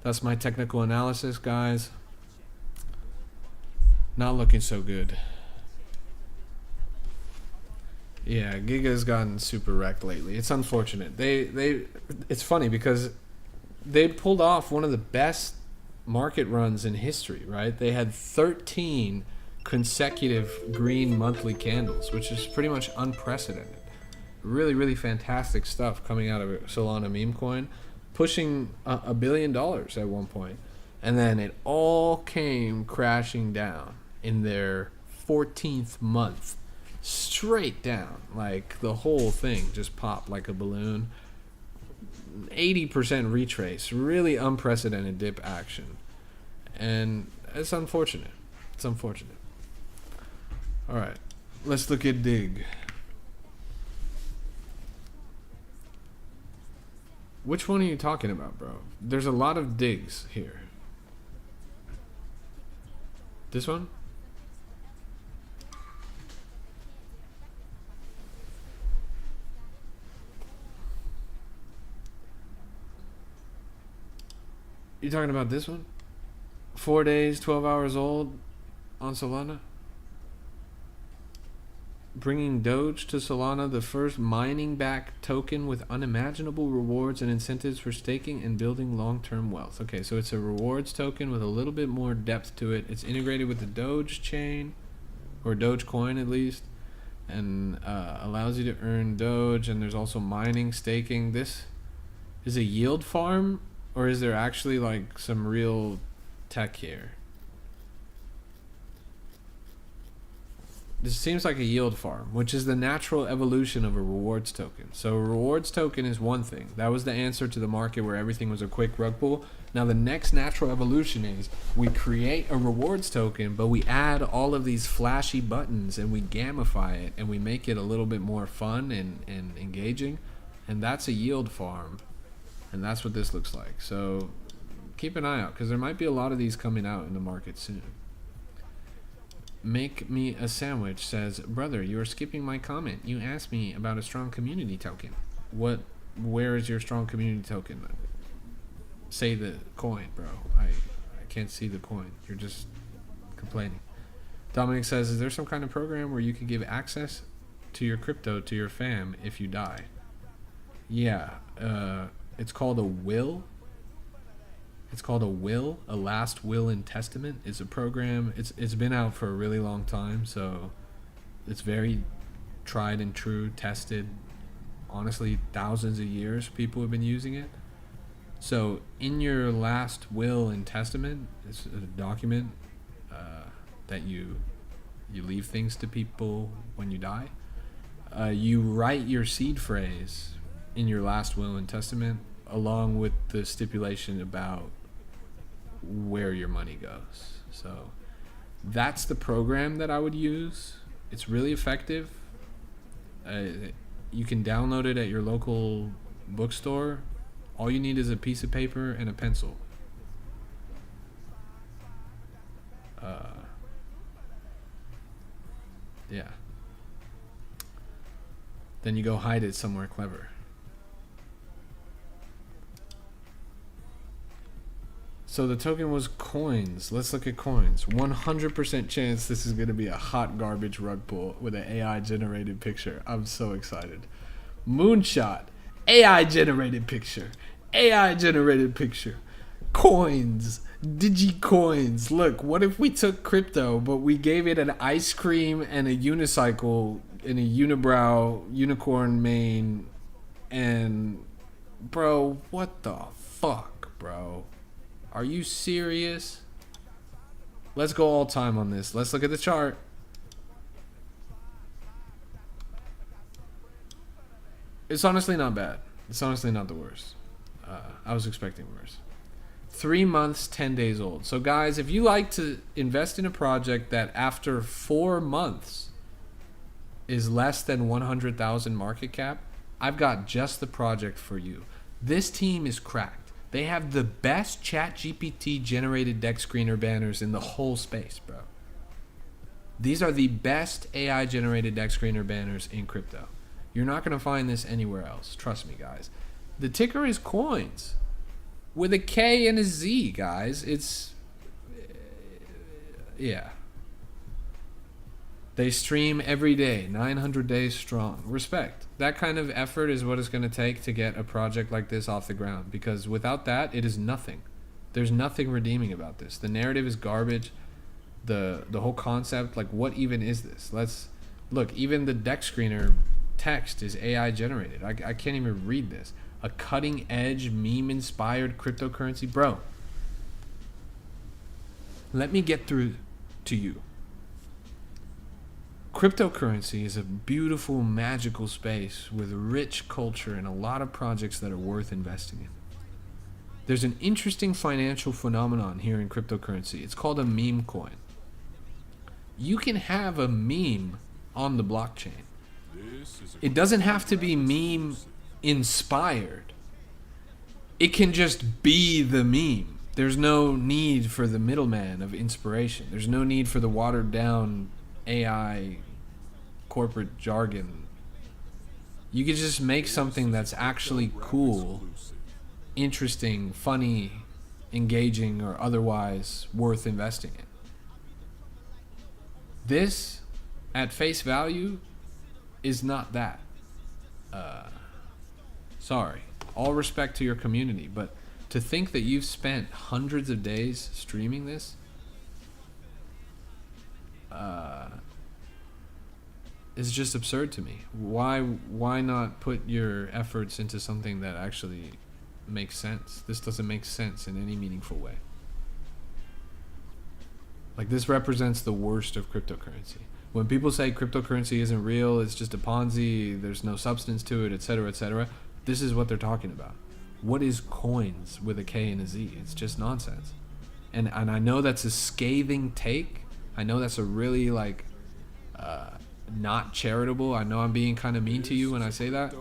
that's my technical analysis, guys. Not looking so good. Yeah, Giga's gotten super wrecked lately. It's unfortunate. It's funny because they pulled off one of the best market runs in history, right? They had 13 consecutive green monthly candles, which is pretty much unprecedented. Really, really fantastic stuff coming out of Solana meme coin, pushing $1 billion at one point. And then it all came crashing down in their 14th month. Straight down. Like, the whole thing just popped like a balloon. 80% retrace. Really unprecedented dip action. And it's unfortunate. It's unfortunate. Alright. Let's look at Dig. Which one are you talking about, bro? There's a lot of digs here. This one? You talking about this one? 4 days, 12 hours old on Solana? Bringing Doge to Solana, the first mining-backed token with unimaginable rewards and incentives for staking and building long-term wealth. Okay, so it's a rewards token with a little bit more depth to it. It's integrated with the Doge chain, or Dogecoin at least, and allows you to earn Doge, and there's also mining, staking. This is a yield farm, or is there actually like some real tech here? This seems like a yield farm, which is the natural evolution of a rewards token. So a rewards token is one thing. That was the answer to the market where everything was a quick rug pull. Now the next natural evolution is we create a rewards token, but we add all of these flashy buttons and we gamify it and we make it a little bit more fun and engaging. And that's a yield farm. And that's what this looks like. So keep an eye out, because there might be a lot of these coming out in the market soon. Make me a sandwich says, brother, you are skipping my comment. You asked me about a strong community token. Where is your strong community token? Say the coin, bro. I can't see the coin. You're just complaining. Dominic says, is there some kind of program where you can give access to your crypto to your fam if you die? Yeah, it's called a will. It's called a will, a last will and testament. It's a program. It's been out for a really long time, so it's very tried and true, tested. Honestly, thousands of years people have been using it. So in your last will and testament, it's a document that you leave things to people when you die. You write your seed phrase in your last will and testament, along with the stipulation about where your money goes. So that's the program that I would use. It's really effective. You can download it at your local bookstore. All you need is a piece of paper and a pencil. Yeah. Then you go hide it somewhere clever. So the token was coins. Let's look at coins. 100% chance this is going to be a hot garbage rug pull with an AI generated picture. I'm so excited. Moonshot. AI generated picture. AI generated picture. Coins. Digicoins. Look, what if we took crypto, but we gave it an ice cream and a unicycle and a unibrow unicorn mane and... Bro, what the fuck, bro? Are you serious? Let's go all time on this. Let's look at the chart. It's honestly not bad. It's honestly not the worst. I was expecting worse. 3 months, 10 days old. So guys, if you like to invest in a project that after 4 months is less than 100,000 market cap, I've got just the project for you. This team is cracked. They have the best ChatGPT generated deck screener banners in the whole space, bro. These are the best AI generated deck screener banners in crypto. You're not going to find this anywhere else. Trust me, guys. The ticker is coins with a K and a Z, guys. It's... yeah. They stream every day, 900 days strong. Respect. That kind of effort is what it's going to take to get a project like this off the ground. Because without that, it is nothing. There's nothing redeeming about this. The narrative is garbage. The whole concept, like, what even is this? Let's... look, even the deck screener text is AI generated. I can't even read this. A cutting edge meme inspired cryptocurrency. Bro, let me get through to you. Cryptocurrency is a beautiful, magical space with rich culture and a lot of projects that are worth investing in. There's an interesting financial phenomenon here in cryptocurrency. It's called a meme coin. You can have a meme on the blockchain. It doesn't have to be meme inspired. It can just be the meme. There's no need for the middleman of inspiration. There's no need for the watered down AI corporate jargon. You can just make something that's actually cool, interesting, funny, engaging, or otherwise worth investing in. This, at face value, is not that. Sorry. All respect to your community, but to think that you've spent hundreds of days streaming this is just absurd to me. Why not put your efforts into something that actually makes sense? This doesn't make sense in any meaningful way. Like, this represents the worst of cryptocurrency. When people say cryptocurrency isn't real, it's just a Ponzi, there's no substance to it, etc., this is what they're talking about. What is coins with a K and a Z? It's just nonsense. And I know that's a scathing take. I know that's a really, like, not charitable. I know I'm being kind of mean to you when I say that.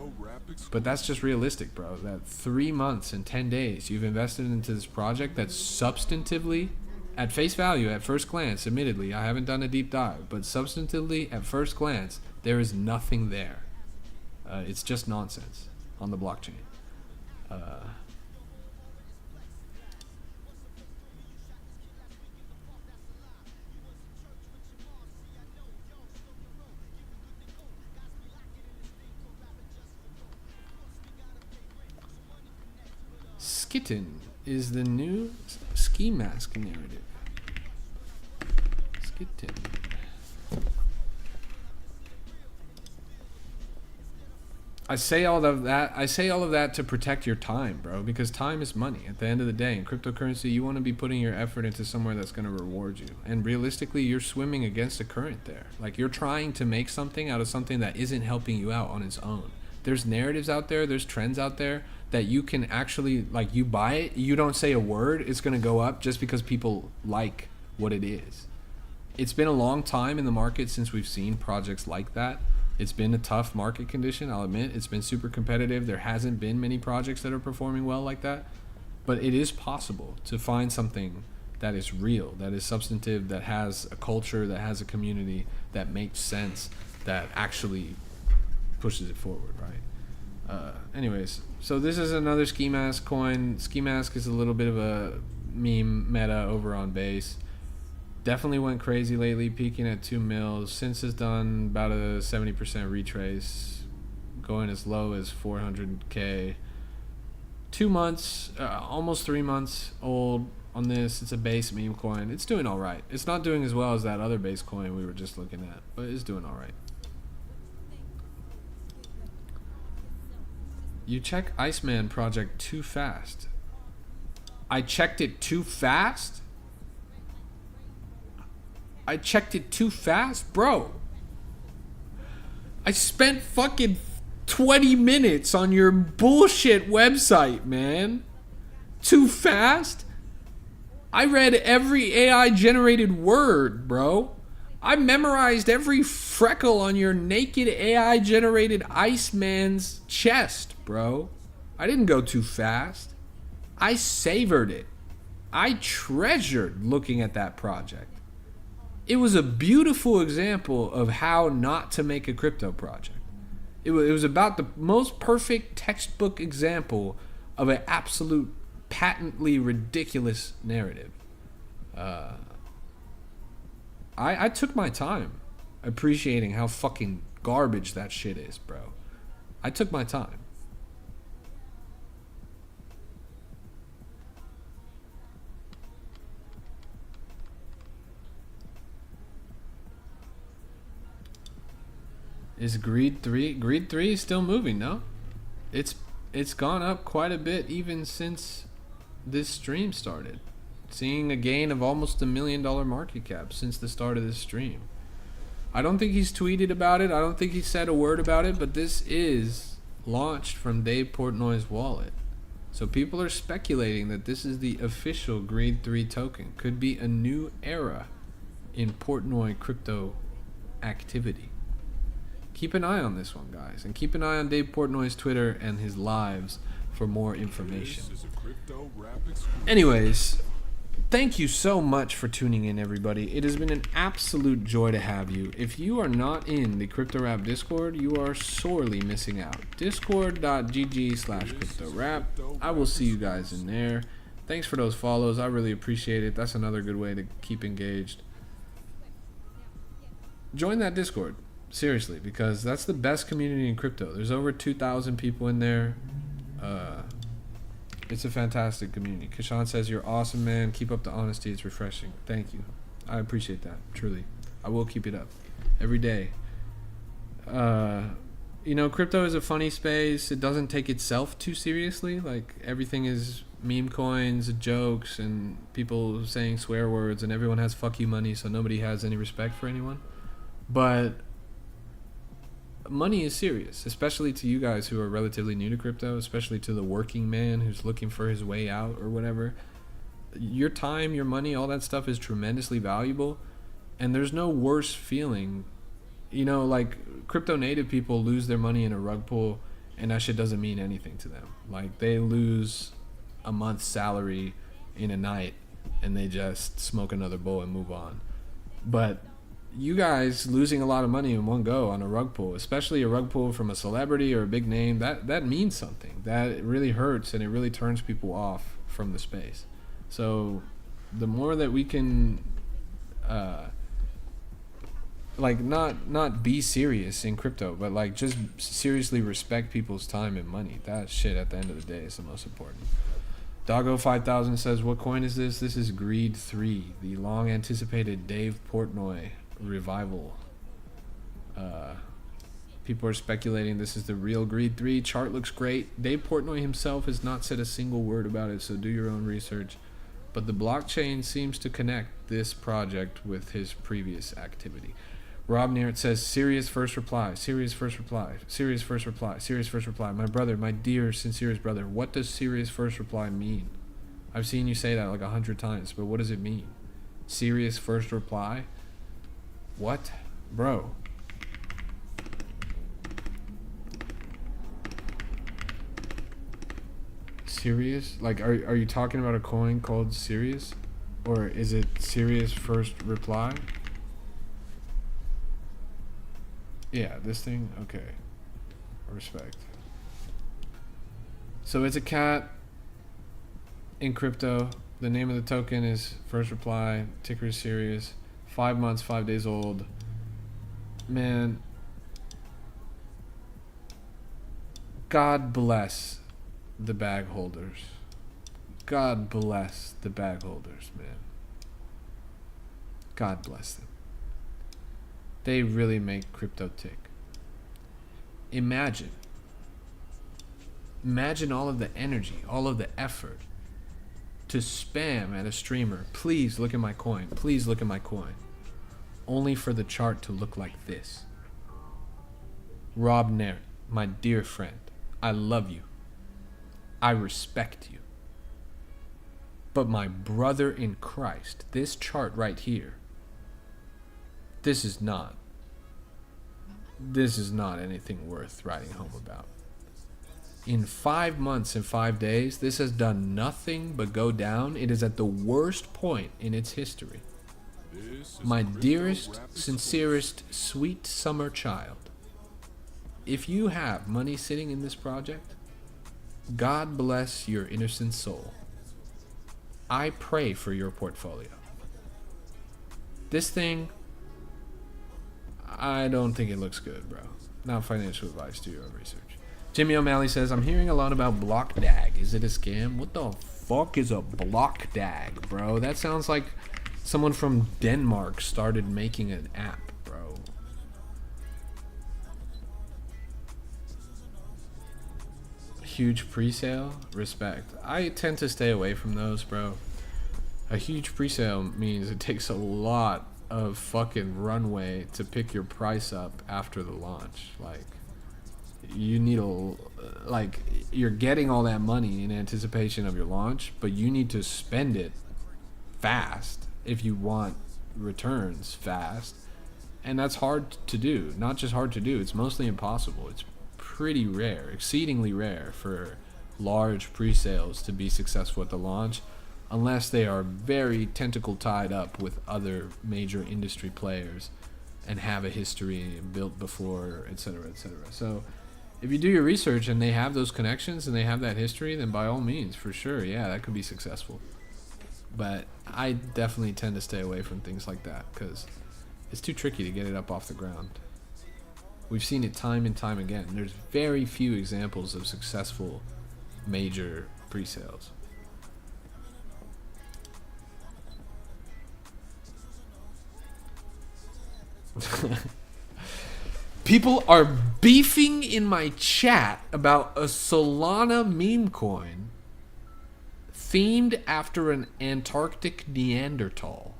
But that's just realistic, bro. That 3 months and 10 days you've invested into this project that's substantively, at face value, at first glance, admittedly, I haven't done a deep dive, but substantively, at first glance, there is nothing there. It's just nonsense on the blockchain. Skitten is the new ski mask narrative. Skitten. I say all of that to protect your time, bro, because time is money at the end of the day. In cryptocurrency, you want to be putting your effort into somewhere that's going to reward you. And realistically, you're swimming against the current there. Like, you're trying to make something out of something that isn't helping you out on its own. There's narratives out there, there's trends out there that you can actually, like, you buy it, you don't say a word, it's going to go up just because people like what it is. It's been a long time in the market since we've seen projects like that. It's been a tough market condition, I'll admit. It's been super competitive. There hasn't been many projects that are performing well like that. But it is possible to find something that is real, that is substantive, that has a culture, that has a community, that makes sense, that actually pushes it forward, right? Anyways, so this is another Ski Mask coin. Ski Mask is a little bit of a meme meta over on Base. Definitely went crazy lately, peaking at 2 mils. Since has done about a 70% retrace, going as low as 400K. 2 months, almost 3 months old. on this. It's a base meme coin. It's doing all right. It's not doing as well as that other base coin we were just looking at, but it's doing all right. You check Iceman project too fast. I checked it too fast? I checked it too fast? Bro. I spent fucking 20 minutes on your bullshit website, man. Too fast? I read every AI generated word, bro. I memorized every freckle on your naked AI generated Iceman's chest, bro. I didn't go too fast. I savored it. I treasured looking at that project. It was a beautiful example of how not to make a crypto project. It was about the most perfect textbook example of an absolute patently ridiculous narrative. I took my time appreciating how fucking garbage that shit is, bro. I took my time. Is Greed 3? Greed 3 is still moving, no? It's gone up quite a bit even since this stream started. Seeing a gain of almost $1 million market cap since the start of this stream. I don't think he's tweeted about it. I don't think he said a word about it, but this is launched from Dave Portnoy's wallet. So people are speculating that this is the official Greed 3 token. Could be a new era in Portnoy crypto activity. Keep an eye on this one, guys, and keep an eye on Dave Portnoy's Twitter and his lives for more information. Anyways, thank you so much for tuning in, everybody. It has been an absolute joy to have you. If you are not in the CryptoRap Discord, you are sorely missing out. Discord.gg/CryptoRap. I will see you guys in there. Thanks for those follows. I really appreciate it. That's another good way to keep engaged. Join that Discord. Seriously, because that's the best community in crypto. There's over 2,000 people in there. It's a fantastic community. Kashan says, you're awesome, man. Keep up the honesty. It's refreshing. Thank you. I appreciate that, truly. I will keep it up every day. You know, crypto is a funny space. It doesn't take itself too seriously. Like, everything is meme coins, jokes, and people saying swear words, and everyone has fuck you money, so nobody has any respect for anyone. But money is serious, especially to you guys who are relatively new to crypto, especially to the working man who's looking for his way out or whatever. Your time, your money, all that stuff is tremendously valuable, and there's no worse feeling. You know, like, crypto native people lose their money in a rug pull, and that shit doesn't mean anything to them. Like, they lose a month's salary in a night, and they just smoke another bowl and move on. But you guys losing a lot of money in one go on a rug pull, especially a rug pull from a celebrity or a big name, that means something. That really hurts, and it really turns people off from the space. So the more that we can like not be serious in crypto, but like just seriously respect people's time and money, that shit at the end of the day is the most important. Doggo 5000 says, what coin is this? This is Greed 3, the long anticipated Dave Portnoy revival. People are speculating this is the real Greed 3. Chart looks great. Dave Portnoy himself has not said a single word about it, so do your own research. But the blockchain seems to connect this project with his previous activity. Rob Neert says, serious first reply, serious first reply, serious first reply, serious first reply. My brother, my dear, sincerest brother, what does serious first reply mean? I've seen you say that like 100 times, but what does it mean? Serious first reply? What? Bro. Serious? Like, are you talking about a coin called Serious? Or is it serious first reply? Yeah, this thing? Okay. Respect. So it's a cat in crypto. The name of the token is First Reply. Ticker is Serious. 5 months, 5 days old. Man. God bless the bag holders. God bless the bag holders, man. God bless them. They really make crypto tick. Imagine all of the energy, all of the effort to spam at a streamer, please look at my coin, please look at my coin, only for the chart to look like this. Rob Nair, my dear friend, I love you. I respect you. But my brother in Christ, this chart right here, this is not anything worth writing home about. In 5 months and 5 days, this has done nothing but go down. It is at the worst point in its history. My dearest, sincerest, sweet summer child, if you have money sitting in this project, God bless your innocent soul. I pray for your portfolio. This thing, I don't think it looks good, bro. Not financial advice, do your own research. Jimmy O'Malley says, I'm hearing a lot about BlockDAG. Is it a scam? What the fuck is a BlockDAG, bro? That sounds like someone from Denmark started making an app, bro. Huge pre-sale? Respect. I tend to stay away from those, bro. A huge pre-sale means it takes a lot of fucking runway to pick your price up after the launch. Like, you need you're getting all that money in anticipation of your launch, but you need to spend it fast if you want returns fast. And that's hard to do. Not just hard to do, it's mostly impossible. It's pretty rare, exceedingly rare for large pre-sales to be successful at the launch, unless they are very tentacle tied up with other major industry players and have a history built before, etc., etc. So if you do your research and they have those connections and they have that history, then by all means, for sure, yeah, that could be successful. But I definitely tend to stay away from things like that because it's too tricky to get it up off the ground. We've seen it time and time again. There's very few examples of successful major pre-sales. People are beefing in my chat about a Solana meme coin themed after an Antarctic Neanderthal.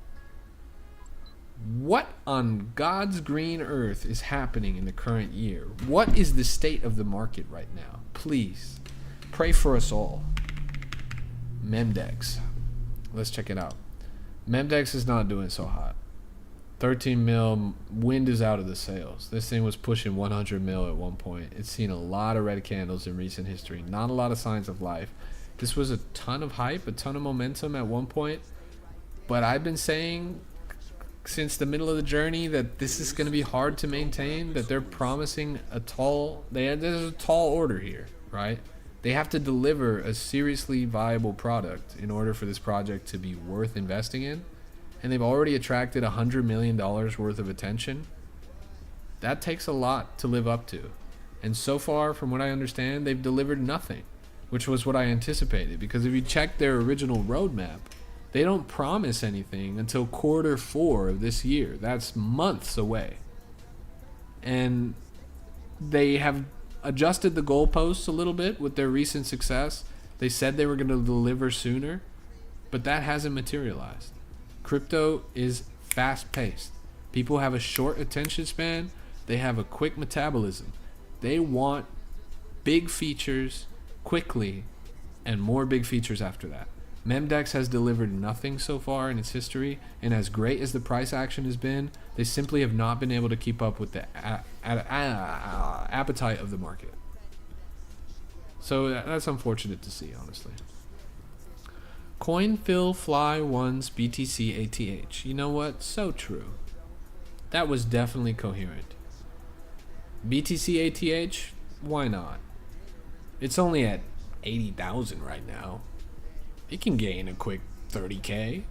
What on God's green earth is happening in the current year? What is the state of the market right now? Please, pray for us all. Memdex. Let's check it out. Memdex is not doing so hot. 13 mil, wind is out of the sails. This thing was pushing 100 mil at one point. It's seen a lot of red candles in recent history. Not a lot of signs of life. This was a ton of hype, a ton of momentum at one point. But I've been saying since the middle of the journey that this is going to be hard to maintain, that they're promising there's a tall order here, right? They have to deliver a seriously viable product in order for this project to be worth investing in. And they've already attracted $100 million worth of attention. That takes a lot to live up to. And so far, from what I understand, they've delivered nothing, which was what I anticipated. Because if you check their original roadmap, they don't promise anything until Q4 of this year. That's months away. And they have adjusted the goalposts a little bit with their recent success. They said they were going to deliver sooner, but that hasn't materialized. Crypto is fast-paced. People have a short attention span. They have a quick metabolism. They want big features quickly and more big features after that. Memdex has delivered nothing so far in its history, and as great as the price action has been, they simply have not been able to keep up with the appetite of the market. So that's unfortunate to see, honestly. CoinPhil Fly One's BTC ATH. You know what? So true. That was definitely coherent. BTC ATH? Why not? It's only at 80,000 right now. It can gain a quick 30K.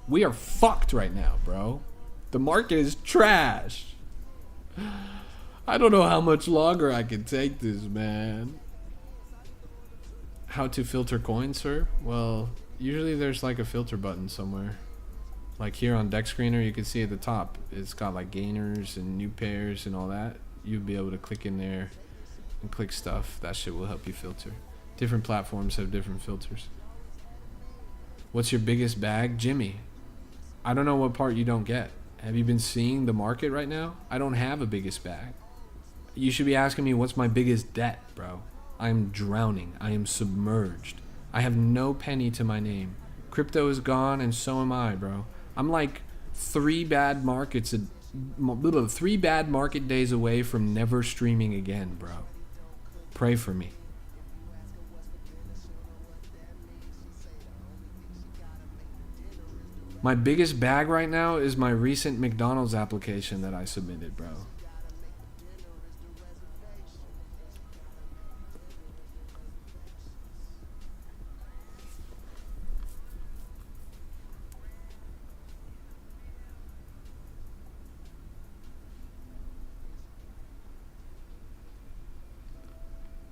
We are fucked right now, bro. The market is trash. I don't know how much longer I can take this, man. How to filter coins, sir? Well, usually there's like a filter button somewhere. Like here on Deck Screener, you can see at the top, it's got like gainers and new pairs and all that. You'll be able to click in there and click stuff. That shit will help you filter. Different platforms have different filters. What's your biggest bag? Jimmy, I don't know what part you don't get. Have you been seeing the market right now? I don't have a biggest bag. You should be asking me what's my biggest debt, bro. I am drowning. I am submerged. I have no penny to my name. Crypto is gone and so am I, bro. I'm like 3 bad market days away from never streaming again, bro. Pray for me. My biggest bag right now is my recent McDonald's application that I submitted, bro.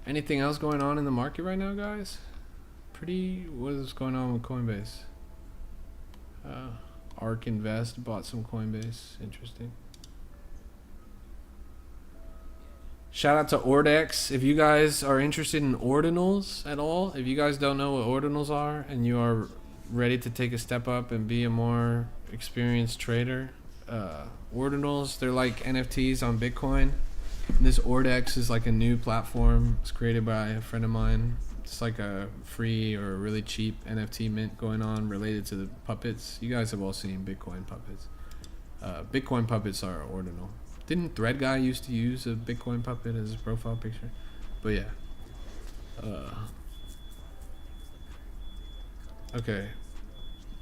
Anything else going on in the market right now, guys? What is going on with Coinbase? ARK Invest bought some Coinbase. Interesting. Shout out to Ordex. If you guys are interested in ordinals at all, if you guys don't know what ordinals are and you are ready to take a step up and be a more experienced trader, ordinals, they're like NFTs on Bitcoin. And this Ordex is like a new platform. It's created by a friend of mine. It's like a free or really cheap NFT mint going on related to the puppets. You guys have all seen Bitcoin puppets. Bitcoin puppets are ordinal. Didn't Thread Guy used to use a Bitcoin puppet as his profile picture? But yeah. Okay.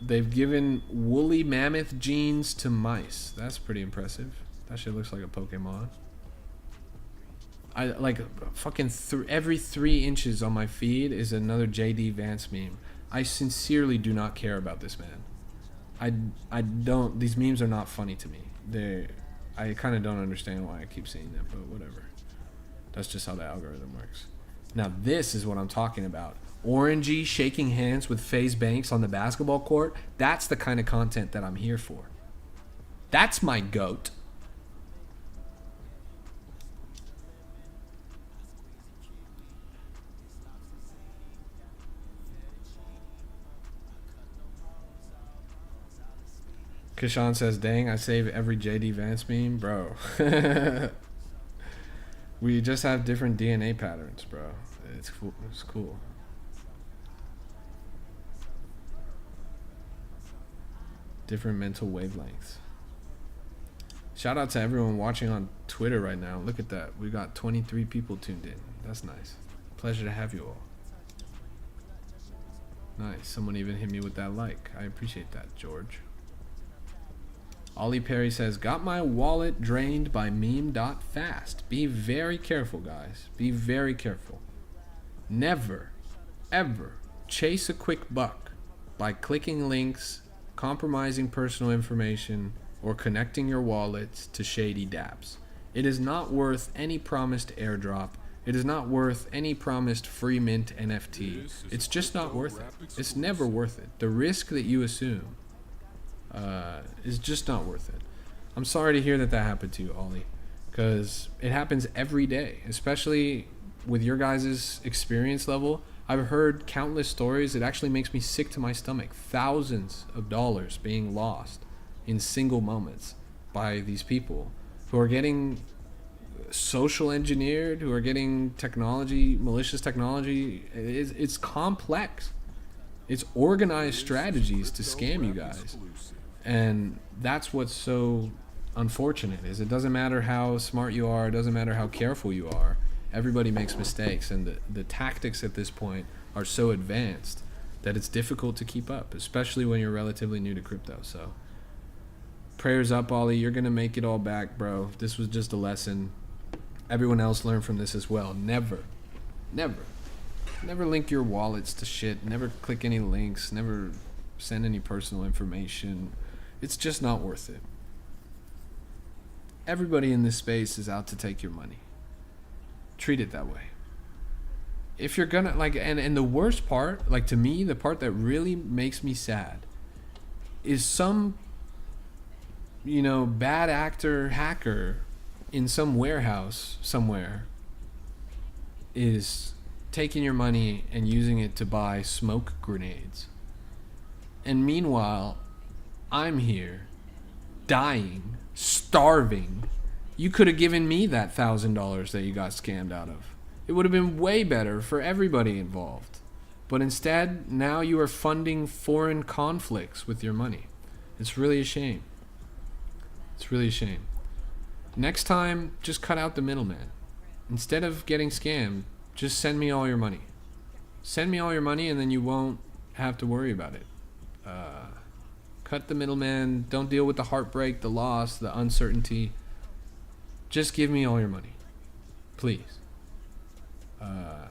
They've given woolly mammoth genes to mice. That's pretty impressive. That shit looks like a Pokemon. I like fucking every 3 inches on my feed is another JD Vance meme. I sincerely do not care about this man. I don't. These memes are not funny to me. I kind of don't understand why I keep seeing them, but whatever. That's just how the algorithm works. Now this is what I'm talking about. Orangey shaking hands with FaZe Banks on the basketball court. That's the kind of content that I'm here for. That's my goat. Kishan says, dang, I save every JD Vance meme. Bro. We just have different DNA patterns, bro. It's cool. It's cool. Different mental wavelengths. Shout out to everyone watching on Twitter right now. Look at that. We got 23 people tuned in. That's nice. Pleasure to have you all. Nice. Someone even hit me with that like. I appreciate that, George. Ollie Perry says, got my wallet drained by meme.fast. Be very careful, guys. Be very careful. Never, ever chase a quick buck by clicking links, compromising personal information, or connecting your wallets to shady dApps. It is not worth any promised airdrop. It is not worth any promised free mint NFT. It's just not worth it. It's never worth it. The risk that you assume is just not worth it. I'm sorry to hear that happened to you, Ollie, because it happens every day, especially with your guys' experience level. I've heard countless stories. It actually makes me sick to my stomach. Thousands of dollars being lost in single moments by these people who are getting social engineered, who are getting technology, malicious technology. It's complex. It's organized strategies to scam you guys. And that's what's so unfortunate, is it doesn't matter how smart you are, it doesn't matter how careful you are. Everybody makes mistakes, and the tactics at this point are so advanced that it's difficult to keep up, especially when you're relatively new to crypto. So prayers up, Ollie. You're going to make it all back, bro. This was just a lesson. Everyone else learned from this as well. Never link your wallets to shit. Never click any links. Never send any personal information. It's just not worth it. Everybody in this space is out to take your money. Treat it that way. If you're gonna like, and the worst part, like to me, the part that really makes me sad is some, you know, bad actor hacker in some warehouse somewhere is taking your money and using it to buy smoke grenades. And meanwhile, I'm here, dying, starving. You could have given me that $1,000 that you got scammed out of. It would have been way better for everybody involved. But instead, now you are funding foreign conflicts with your money. It's really a shame. It's really a shame. Next time, just cut out the middleman. Instead of getting scammed, just send me all your money. Send me all your money and then you won't have to worry about it. Cut the middleman. Don't deal with the heartbreak, the loss, the uncertainty. Just give me all your money. Please.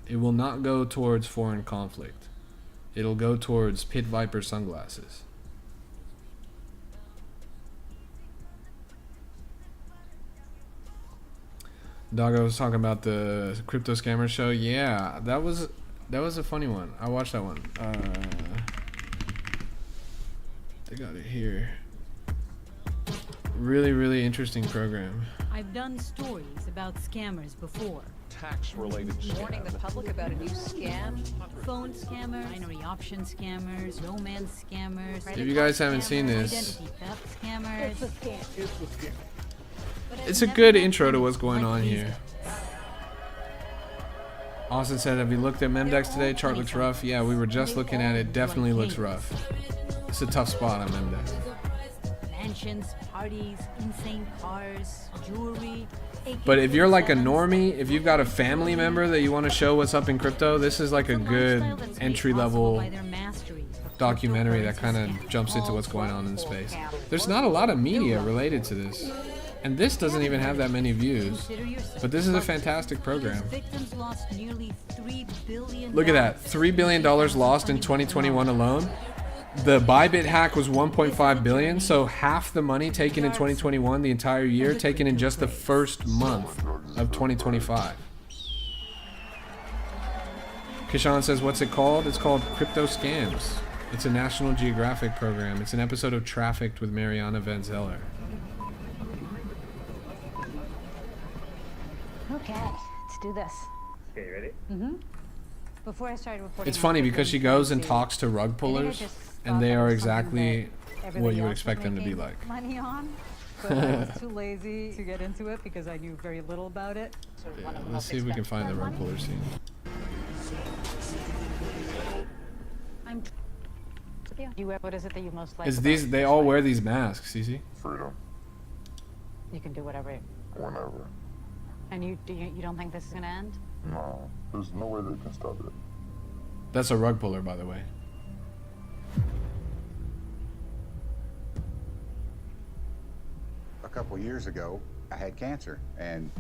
It will not go towards foreign conflict. It'll go towards Pit Viper sunglasses. Doggo was talking about the crypto scammer show. Yeah, that was a funny one. I watched that one. They got it here. Really, really interesting program. I've done stories about scammers before. Tax-related Warning the public about a new scam. Phone scammers, binary option scammers, romance scammers. If you guys haven't seen this, identity theft scammers. it's a good intro to what's going on here. Austin said, have you looked at Memdex today? Chart looks rough. Yeah, we were just looking at it. Definitely looks rough. It's a tough spot on Memdex. Mansions, parties, insane cars, jewelry. But if you're like a normie, if you've got a family member that you want to show what's up in crypto, this is like a good entry-level documentary that kind of jumps into what's going on in space. There's not a lot of media related to this. And this doesn't even have that many views. But this is a fantastic program. Look at that. $3 billion lost in 2021 alone. The Bybit hack was 1.5 billion, so half the money taken in 2021, the entire year, taken in just the first month of 2025. Kishan says, what's it called? It's called Crypto Scams. It's a National Geographic program. It's an episode of Trafficked with Mariana Van Zeller. Okay, let's do this. Okay, you ready? Mm-hmm. Before I started reporting, It's funny because she goes and talks to rug pullers, and they are exactly what you would expect them to be like. Money on, but I was too lazy to get into it because I knew very little about it. So Yeah, let's see if we can find the rug puller scene. What is it that you most like? Is about these? They all wear these masks. You see? Freedom. You can do whatever. Whenever. And you don't think this is gonna end? No, there's no way they can stop it. That's a rug puller, by the way. A couple of years ago, I had cancer, and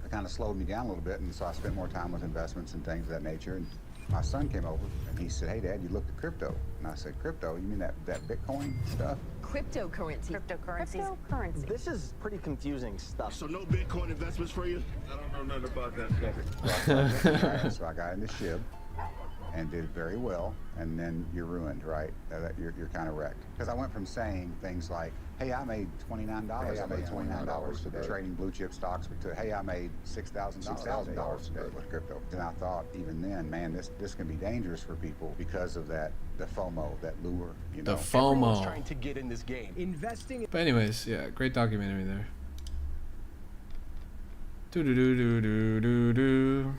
it kind of slowed me down a little bit, and so I spent more time with investments and things of that nature. And my son came over, and he said, "Hey, Dad, you looked at crypto?" And I said, "Crypto? You mean that Bitcoin stuff?" Cryptocurrency. Cryptocurrency. This is pretty confusing stuff. So no Bitcoin investments for you? I don't know nothing about that. So I got into SHIB and did very well, and then you're ruined, right? You're kind of wrecked. Because I went from saying things like, "Hey, I made $29. I made $29 today trading blue chip stocks," to, "Hey, I made $6,000 today with crypto." And I thought, even then, man, this can be dangerous for people because of the FOMO, that lure, you know. The FOMO. Trying to get in this game. Investing. But anyways, yeah, great documentary there. Do do do do do do do.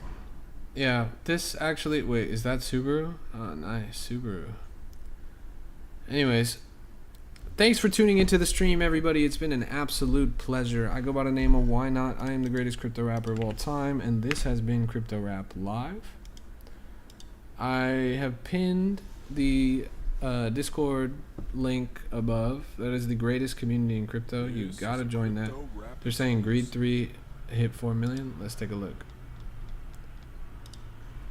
Yeah, this actually. Wait, is that Subaru? Oh, nice, Subaru. Anyways, thanks for tuning into the stream, everybody. It's been an absolute pleasure. I go by the name of Why Not. I am the greatest crypto rapper of all time, and this has been Crypto Rap Live. I have pinned the Discord link above. That is the greatest community in crypto. You gotta join that. They're saying Greed 3 hit 4 million. Let's take a look.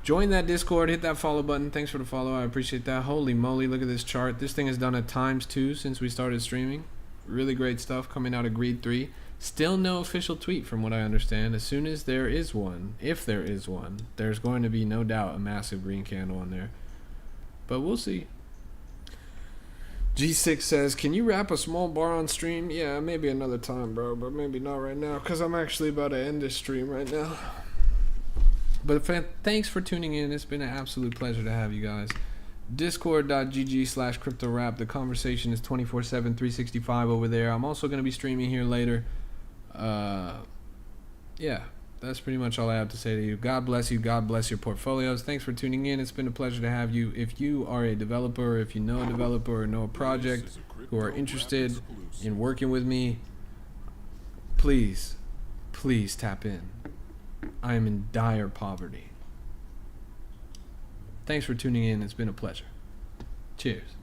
Join that Discord, hit that follow button. Thanks for the follow, I appreciate that. Holy moly, look at this chart. This thing has done a ×2 since we started streaming. Really great stuff coming out of Greed 3. Still no official tweet from what I understand. As soon as there is one, if there is one, there's going to be no doubt a massive green candle on there. But we'll see. G6 says, can you wrap a small bar on stream? Yeah, maybe another time, bro, but maybe not right now, because I'm actually about to end this stream right now. But thanks for tuning in. It's been an absolute pleasure to have you guys. Discord.gg/CryptoRap. The conversation is 24/7, 365 over there. I'm also going to be streaming here later. Yeah, that's pretty much all I have to say to you. God bless you. God bless your portfolios. Thanks for tuning in. It's been a pleasure to have you. If you are a developer, if you know a developer or know a project who are interested in working with me, please tap in. I am in dire poverty. Thanks for tuning in. It's been a pleasure. Cheers.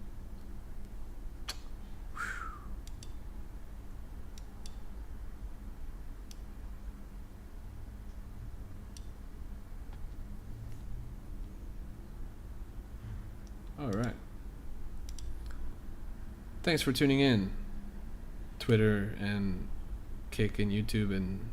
All right. Thanks for tuning in. Twitter and Kick and YouTube and